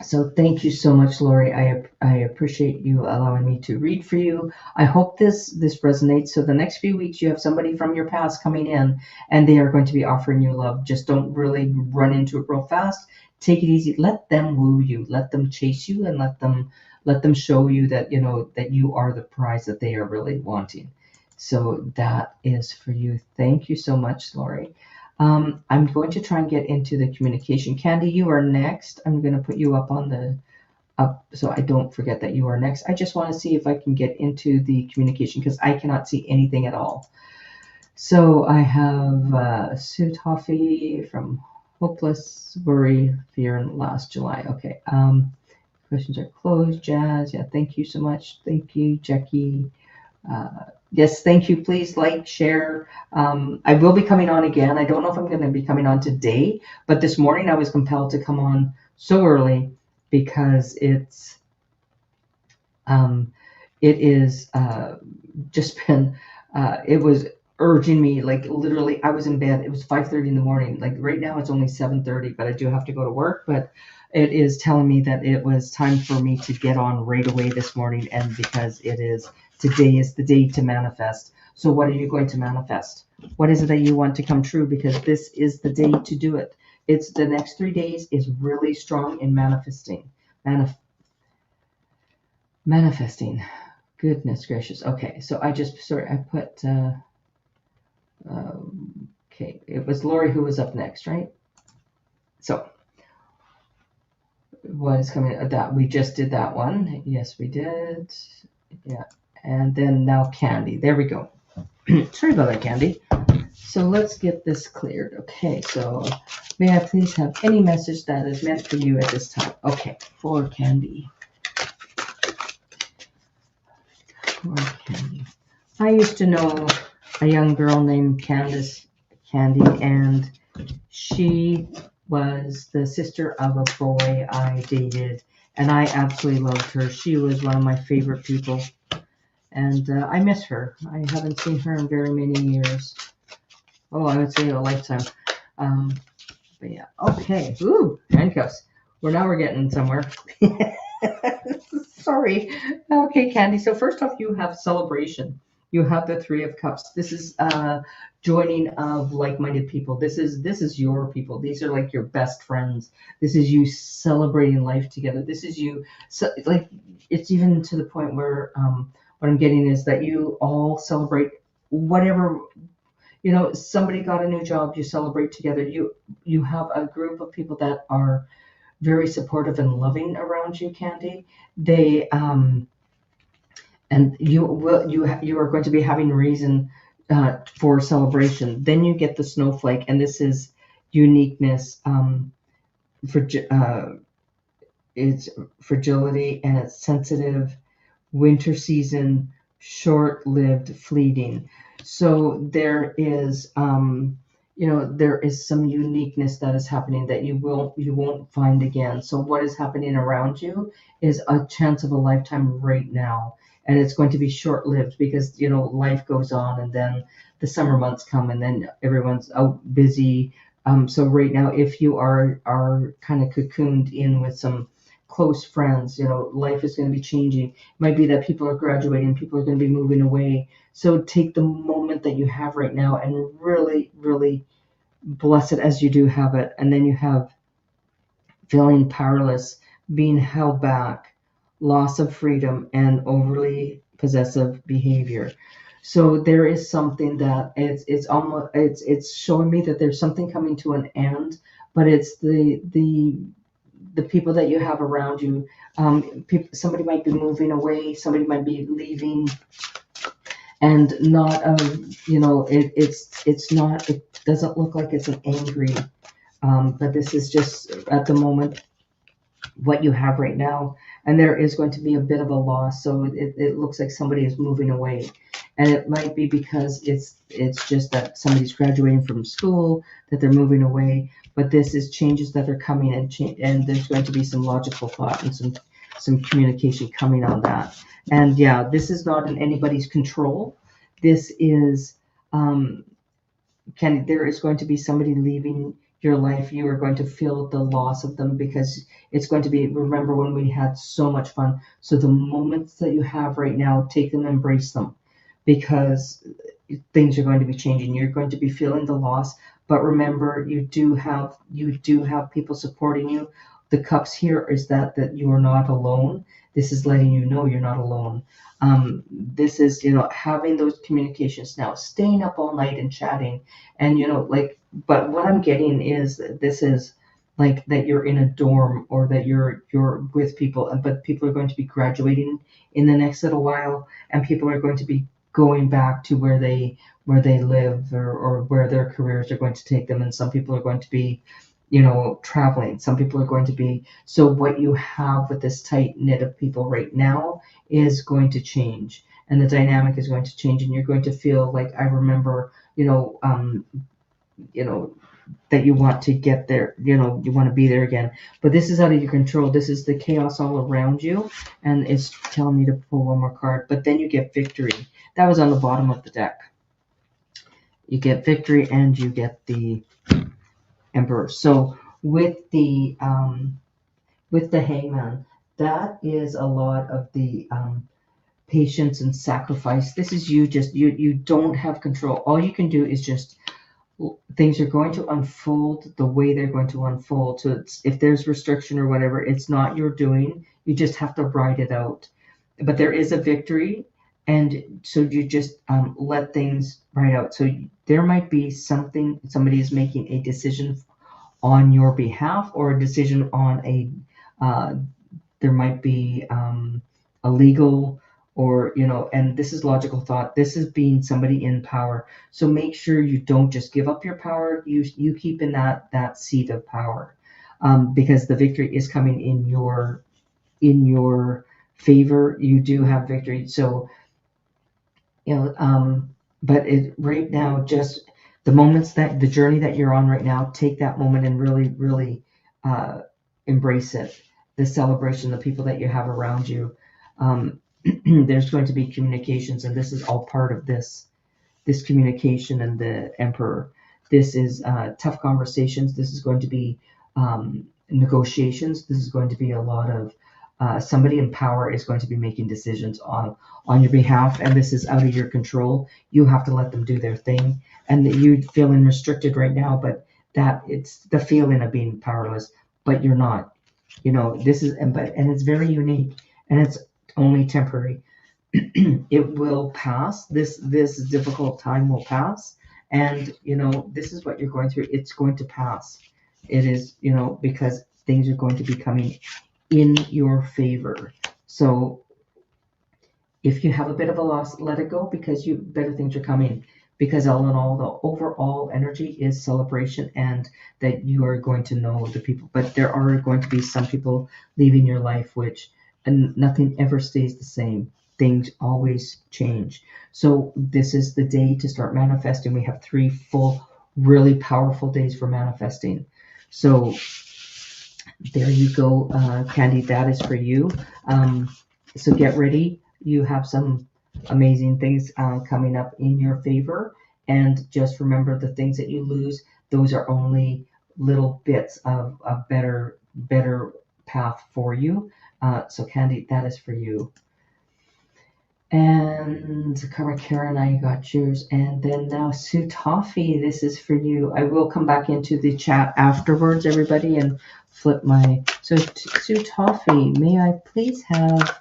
So thank you so much, Lori. I appreciate you allowing me to read for you. I hope this resonates. So the next few weeks, you have somebody from your past coming in, and they are going to be offering you love. Just don't really run into it real fast. Take it easy. Let them woo you. Let them chase you, and let them show you that that you are the prize that they are really wanting. So that is for you. Thank you so much, Lori. I'm going to try and get into the communication. Candy, you are next. I'm going to put you up on the up so I don't forget that you are next. I just want to see if I can get into the communication because I cannot see anything at all. So I have Sue Toffee from Hopeless Worry Fear last July. Okay. Questions are closed. Jazz. Yeah. Thank you so much. Thank you, Jackie. Yes, thank you. Please like, share. I will be coming on again. I don't know if I'm going to be coming on today, but this morning I was compelled to come on so early because it is just been it was urging me, like literally I was in bed. It was 5:30 in the morning. Like right now it's only 7:30, but I do have to go to work. But it is telling me that it was time for me to get on right away this morning, and because today is the day to manifest. So what are you going to manifest? What is it that you want to come true? Because this is the day to do it. It's the next 3 days is really strong in manifesting. Manifesting. Goodness gracious. Okay, so I put okay, it was Lori who was up next, right? So what is coming? That we just did that one. Yes, we did. Yeah, and then now Candy. There we go. Sorry about that, Candy. So let's get this cleared. Okay, so may I please have any message that is meant for you at this time? Okay, for Candy. For Candy. I used to know a young girl named Candy, and she was the sister of a boy I dated, and I absolutely loved her. She was one of my favorite people, and I miss her. I haven't seen her in very many years. Oh, I would say a lifetime. Um, but yeah, okay. Ooh, handcuffs. We're getting somewhere. Sorry. Okay, Candy. So first off, you have celebration. You have the Three of Cups. This is joining of like-minded people. This is your people. These are like your best friends. This is you celebrating life together. This is you. So like it's even to the point where what I'm getting is that you all celebrate whatever somebody got a new job. You celebrate together. You have a group of people that are very supportive and loving around you, Candy. They and you are going to be having reason for celebration. Then you get the snowflake, and this is uniqueness. For It's fragility and it's sensitive. Winter season, short-lived, fleeting. So there is some uniqueness that is happening that you won't find again. So what is happening around you is a chance of a lifetime right now, and it's going to be short-lived because life goes on, and then the summer months come, and then everyone's out busy. So right now, if you are kind of cocooned in with some close friends, life is going to be changing. It might be that people are graduating, people are going to be moving away. So take the moment that you have right now and really, really bless it as you do have it. And then you have feeling powerless, being held back, loss of freedom, and overly possessive behavior. So there is something that it's showing me that there's something coming to an end, but it's the people that you have around you. Somebody might be moving away, somebody might be leaving, and not it's not, it doesn't look like it's an angry, but this is just at the moment what you have right now, and there is going to be a bit of a loss. So it looks like somebody is moving away, and it might be because it's just that somebody's graduating from school, that they're moving away. But this is changes that are coming, and there's going to be some logical thought and some communication coming on that. And yeah, this is not in anybody's control. This is there is going to be somebody leaving your life, you are going to feel the loss of them, because it's going to be, remember when we had so much fun. So the moments that you have right now, take them, embrace them, because things are going to be changing. You're going to be feeling the loss, but remember, you do have people supporting you. The cups here is that you are not alone. This is letting you know you're not alone. This is, having those communications now, staying up all night and chatting, and like, but what I'm getting is that this is like that you're in a dorm, or that you're with people, but people are going to be graduating in the next little while, and people are going to be going back to where they live, or where their careers are going to take them, and some people are going to be traveling. Some people are going to be, so what you have with this tight knit of people right now is going to change, and the dynamic is going to change, and you're going to feel like, I remember, you know that you want to get there, you want to be there again. But this is out of your control. This is the chaos all around you, and it's telling me to pull one more card. But then you get victory. That was on the bottom of the deck. You get victory, and you get the Emperor. So with the Hangman, that is a lot of the patience and sacrifice. This is you don't have control. All you can do is just, things are going to unfold the way they're going to unfold. So if there's restriction or whatever, it's not your doing. You just have to ride it out. But there is a victory, and so you just let things ride out. So there might be somebody is making a decision on your behalf, or a decision on uh, there might be a legal, or and this is logical thought. This is being somebody in power. So make sure you don't just give up your power. You keep in that seat of power, because the victory is coming in your favor. You do have victory. So but right now, just the journey that you're on right now, take that moment and really, really uh, embrace it. The celebration, the people that you have around you. There's going to be communications, and this is all part of this communication and the Emperor. This is tough conversations. This is going to be negotiations. This is going to be a lot of somebody in power is going to be making decisions on your behalf, and this is out of your control. You have to let them do their thing, and that you feeling restricted right now, but that it's the feeling of being powerless, but you're not. This is, and it's very unique, and it's only temporary. It will pass. This difficult time will pass, and this is what you're going through. It's going to pass. It is, because things are going to be coming in your favor. So if you have a bit of a loss, let it go, because better things are coming. Because all in all, the overall energy is celebration, and that you are going to know the people. But there are going to be some people leaving your life, and nothing ever stays the same. Things always change. So this is the day to start manifesting. We have 3 full, really powerful days for manifesting. So there you go, Candy. That is for you. So get ready. You have some amazing things coming up in your favor. And just remember, the things that you lose, those are only little bits of a better path for you. So Candy, that is for you. And Karen, I got yours. And then now Sue Toffee, this is for you. I will come back into the chat afterwards, everybody, and flip my. So Sue Toffee, may I please have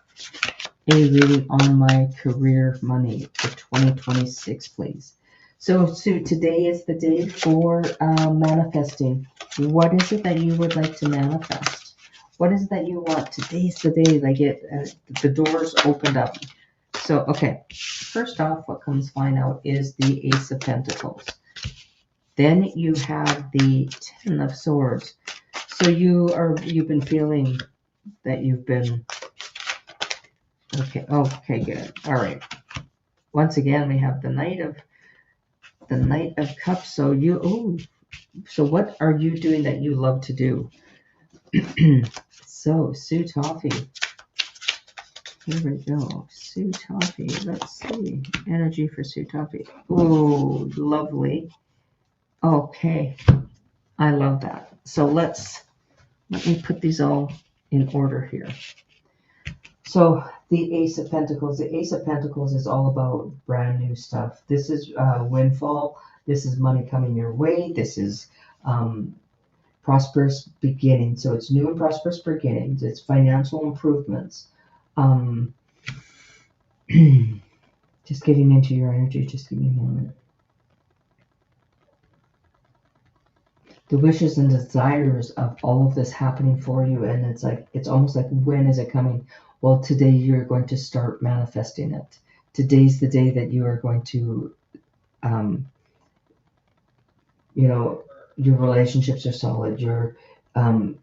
a reading on my career money for 2026, please? So Sue, today is the day for manifesting. What is it that you would like to manifest? What is it that you want? Today's the day. Like the doors opened up. So, okay, first off, what comes flying out is the Ace of Pentacles. Then you have the Ten of Swords. So you've been feeling that you've been, okay, good. All right. Once again, we have the Knight of Cups. So what are you doing that you love to do? So, Sue Toffee. Here we go. Sue Toffee. Let's see. Energy for Sue Toffee. Oh, lovely. Okay. I love that. So let me put these all in order here. So the Ace of Pentacles. The Ace of Pentacles is all about brand new stuff. This is windfall. This is money coming your way. This is prosperous beginnings. So it's new and prosperous beginnings. It's financial improvements. Just getting into your energy. Just give me a moment. The wishes and desires of all of this happening for you, and it's almost like, when is it coming? Well, today you're going to start manifesting it. Today's the day that you are going to your relationships are solid. You're going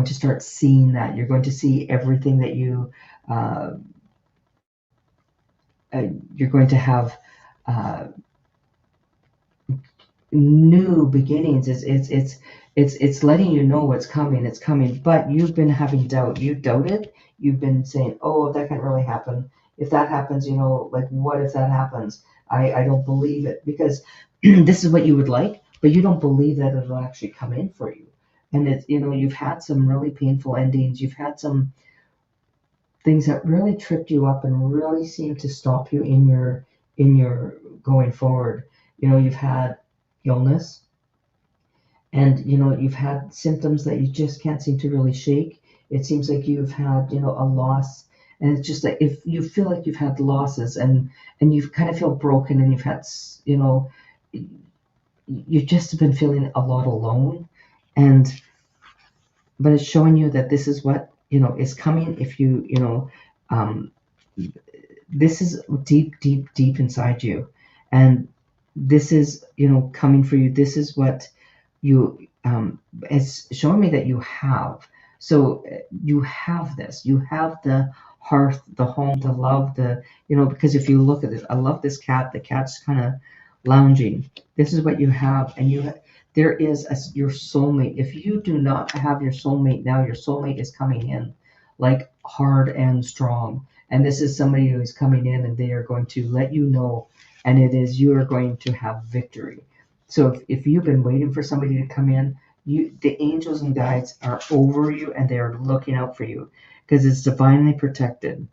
to start seeing that. You're going to see everything that you're going to have new beginnings. It's letting you know what's coming. It's coming, but you've been having doubt. You doubted. You've been saying, "Oh, that can't really happen. If that happens, like, what if that happens? I don't believe it, because this is what you would like, but you don't believe that it'll actually come in for you." And it's you've had some really painful endings. You've had some things that really tripped you up and really seemed to stop you in your going forward. You've had illness, and you've had symptoms that you just can't seem to really shake. It seems like you've had a loss, and it's just like, if you feel like you've had losses, and you kind of feel broken, and you've had you've just been feeling a lot alone, but it's showing you that this is what is coming. If um, this is deep, deep, deep inside you, and this is coming for you. This is what you it's showing me that you have. So you have this. You have the hearth, the home, the love, because if you look at it, I love this cat. The cat's kind of lounging. This is what you have, and there is your soulmate. If you do not have your soulmate now, your soulmate is coming in, like, hard and strong. And this is somebody who is coming in, and they are going to let you know, and you are going to have victory. So if you've been waiting for somebody to come in, the angels and guides are over you, and they are looking out for you, because it's divinely protected.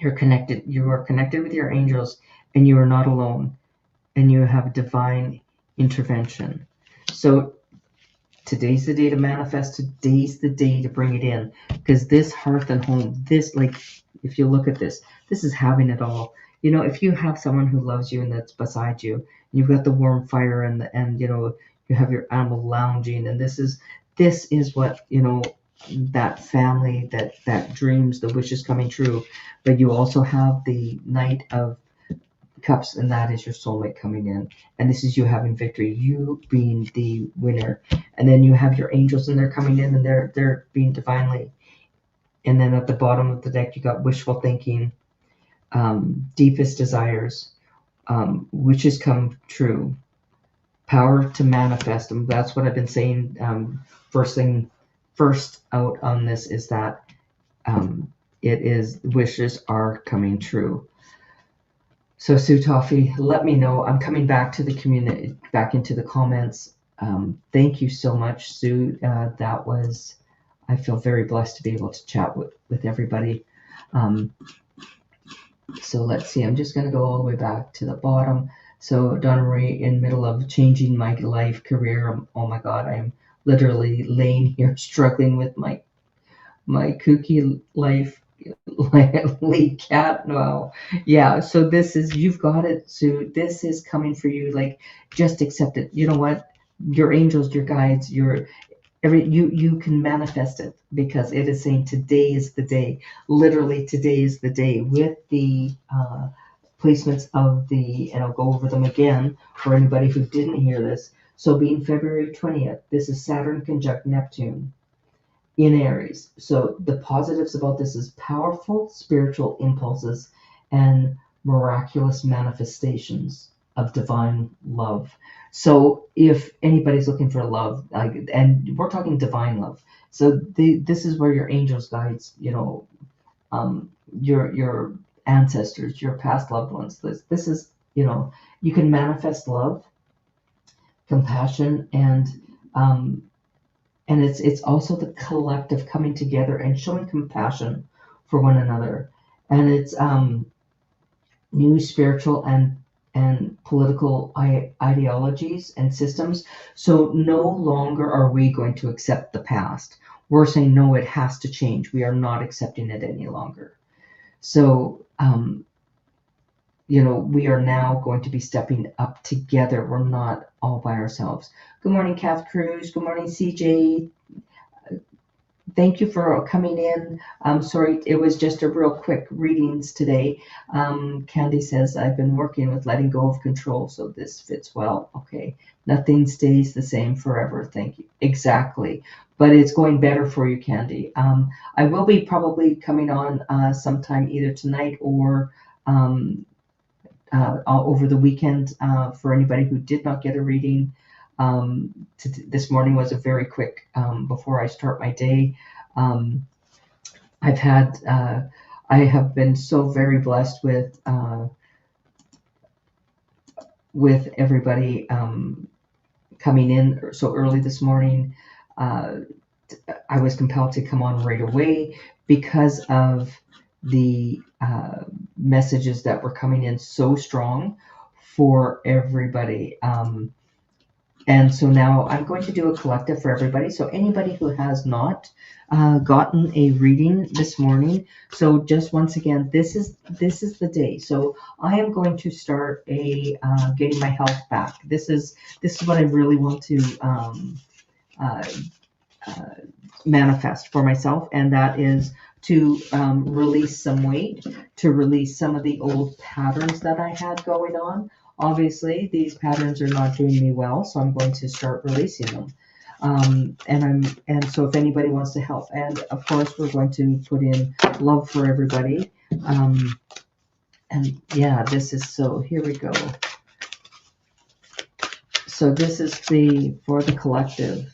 You're connected. You are connected with your angels, and you are not alone, and you have divine intervention. So today's the day to manifest. Today's the day to bring it in, because this hearth and home, this, like, if you look at this is having it all. If you have someone who loves you and that's beside you, you've got the warm fire, and you have your animal lounging, and this is what that family, that dreams, the wishes coming true. But you also have the Knight of Cups, and that is your soulmate coming in, and this is you having victory, you being the winner. And then you have your angels, and they're coming in, and they're being divinely. And then at the bottom of the deck, you got wishful thinking, deepest desires, wishes come true, power to manifest them. That's what I've been saying. First out on this is that it is, wishes are coming true. So Sue Toffee, let me know. I'm coming back to the community, back into the comments. Thank you so much, Sue. I feel very blessed to be able to chat with everybody. So let's see, I'm just going to go all the way back to the bottom. So Donna Marie, in middle of changing my life, career. Oh my God, I'm literally laying here struggling with my kooky life. Lead cat. Wow. Yeah, so this is, you've got it, Sue. This is coming for you. Like, just accept it. You know what? Your angels, your guides, you can manifest it, because it is saying today is the day. Literally, today is the day, with the placements of and I'll go over them again for anybody who didn't hear this. So being February 20th, this is Saturn conjunct Neptune in Aries. So the positives about this is powerful spiritual impulses and miraculous manifestations of divine love. So if anybody's looking for love, and we're talking divine love, so this is where your angels, guides, your ancestors, your past loved ones. This is, you can manifest love, compassion, and And it's also the collective coming together and showing compassion for one another. And it's new spiritual and political ideologies and systems. So no longer are we going to accept the past. We're saying, no, it has to change. We are not accepting it any longer. So, we are now going to be stepping up together. We're not all by ourselves. Good morning, Kath Cruz. Good morning, CJ. Thank you for coming in. I'm sorry, it was just a real quick readings today. Candy says, I've been working with letting go of control, so this fits well. Okay, nothing stays the same forever. Thank you. Exactly. But it's going better for you, Candy. I will be probably coming on sometime either tonight or over the weekend for anybody who did not get a reading. This morning was a very quick before I start my day. I have been so very blessed with everybody coming in so early this morning. I was compelled to come on right away because of the messages that were coming in so strong for everybody. And so now I'm going to do a collective for everybody. So anybody who has not gotten a reading this morning, so just once again, this is the day. So I am going to start getting my health back. This is what I really want to manifest for myself, and that is to release some weight, to release some of the old patterns that I had going on. Obviously, these patterns are not doing me well, so I'm going to start releasing them. And so if anybody wants to help, and of course we're going to put in love for everybody. And yeah, here we go. So this is for the collective.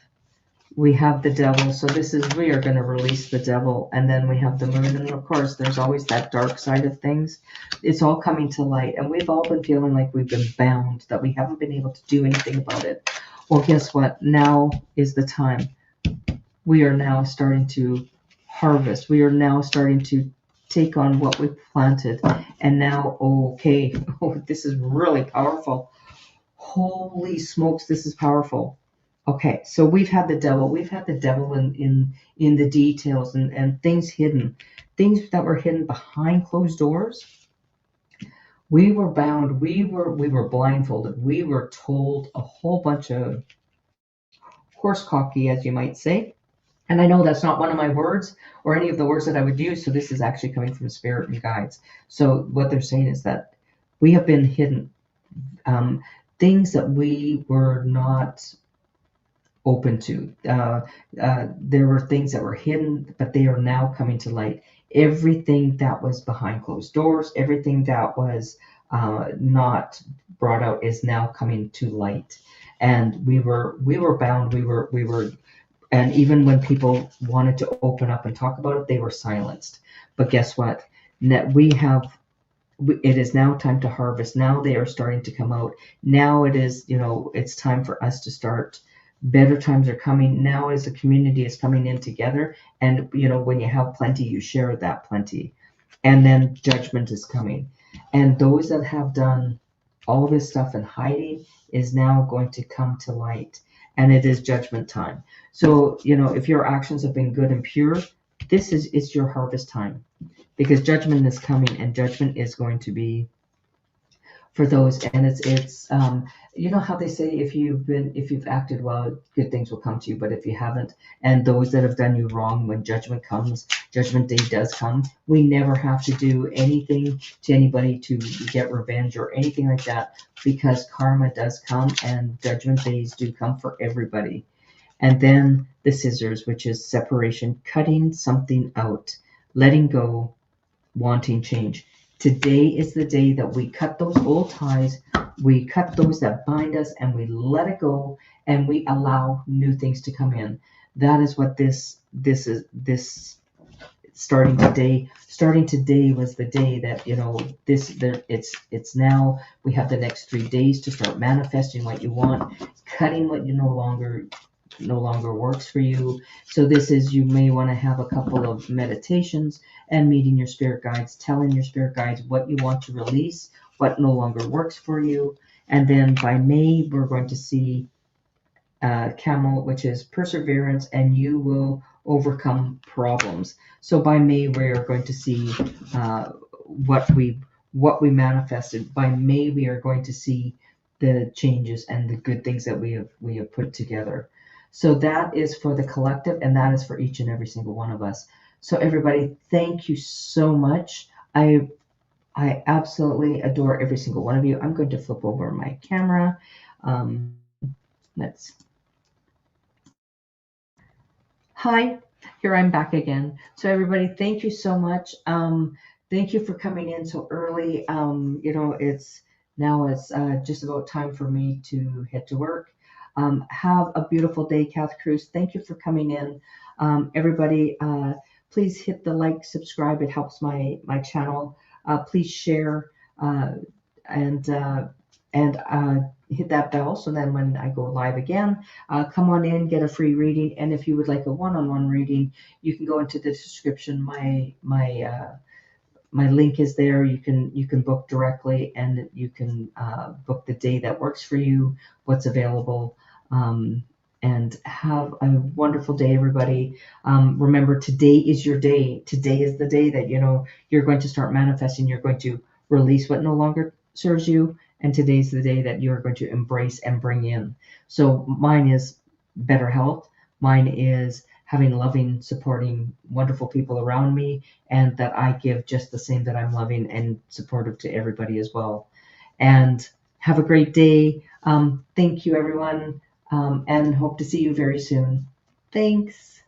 We have the devil, so we are going to release the devil, and then we have the moon, and of course there's always that dark side of things. It's all coming to light, and we've all been feeling like we've been bound, that we haven't been able to do anything about it. Well, guess what? Now is the time. We are now starting to harvest. We are now starting to take on what we've planted, and now, this is really powerful. Holy smokes, this is powerful. Okay, so we've had the devil. We've had the devil in the details and things hidden, things that were hidden behind closed doors. We were bound. We were blindfolded. We were told a whole bunch of horse cocky, as you might say. And I know that's not one of my words or any of the words that I would use. So this is actually coming from spirit and guides. So what they're saying is that we have been hidden, things that we were not open to. There were things that were hidden, but they are now coming to light. Everything that was behind closed doors, everything that was not brought out is now coming to light. And we were bound. We were, and even when people wanted to open up and talk about it, they were silenced. But guess what? It is now time to harvest. Now they are starting to come out. Now it's time for us to start. Better times are coming now as the community is coming in together. And, when you have plenty, you share that plenty. And then judgment is coming. And those that have done all this stuff in hiding is now going to come to light. And it is judgment time. So, if your actions have been good and pure, it's your harvest time. Because judgment is coming, and judgment is going to be for those, and it's how they say, if you've acted well, good things will come to you, but if you haven't, and those that have done you wrong, when judgment comes, judgment day does come. We never have to do anything to anybody to get revenge or anything like that, because karma does come and judgment days do come for everybody. And then the scissors, which is separation, cutting something out, letting go, wanting change. Today is the day that we cut those old ties, we cut those that bind us, and we let it go, and we allow new things to come in. That is what this is. Starting today was the day that it's now. We have the next 3 days to start manifesting what you want, cutting what you no longer no longer works for you. So this is, you may want to have a couple of meditations and meeting your spirit guides, telling your spirit guides what you want to release, what no longer works for you. And then by May, we're going to see camel, which is perseverance, and you will overcome problems. So by May, we're going to see what we manifested. By May, we are going to see the changes and the good things that we have put together. So that is for the collective, and that is for each and every single one of us. So everybody, thank you so much. I absolutely adore every single one of you. I'm going to flip over my camera. Let's Hi, here I'm back again. So everybody, thank you so much. Thank you for coming in so early. It's just about time for me to head to work. Have a beautiful day, Kath Cruz. Thank you for coming in. Everybody, please hit the like, subscribe. It helps my channel. Please share and hit that bell, so then when I go live again, come on in, get a free reading. And if you would like a one-on-one reading, you can go into the description. My link is there. You can book directly, and you can book the day that works for you, what's available. And have a wonderful day, everybody. Remember, today is your day. Today is the day that you're going to start manifesting. You're going to release what no longer serves you, and today's the day that you're going to embrace and bring in. So mine is better health. Mine is having loving, supporting, wonderful people around me, and that I give just the same, that I'm loving and supportive to everybody as well. And have a great day. Thank you, everyone, and hope to see you very soon. Thanks.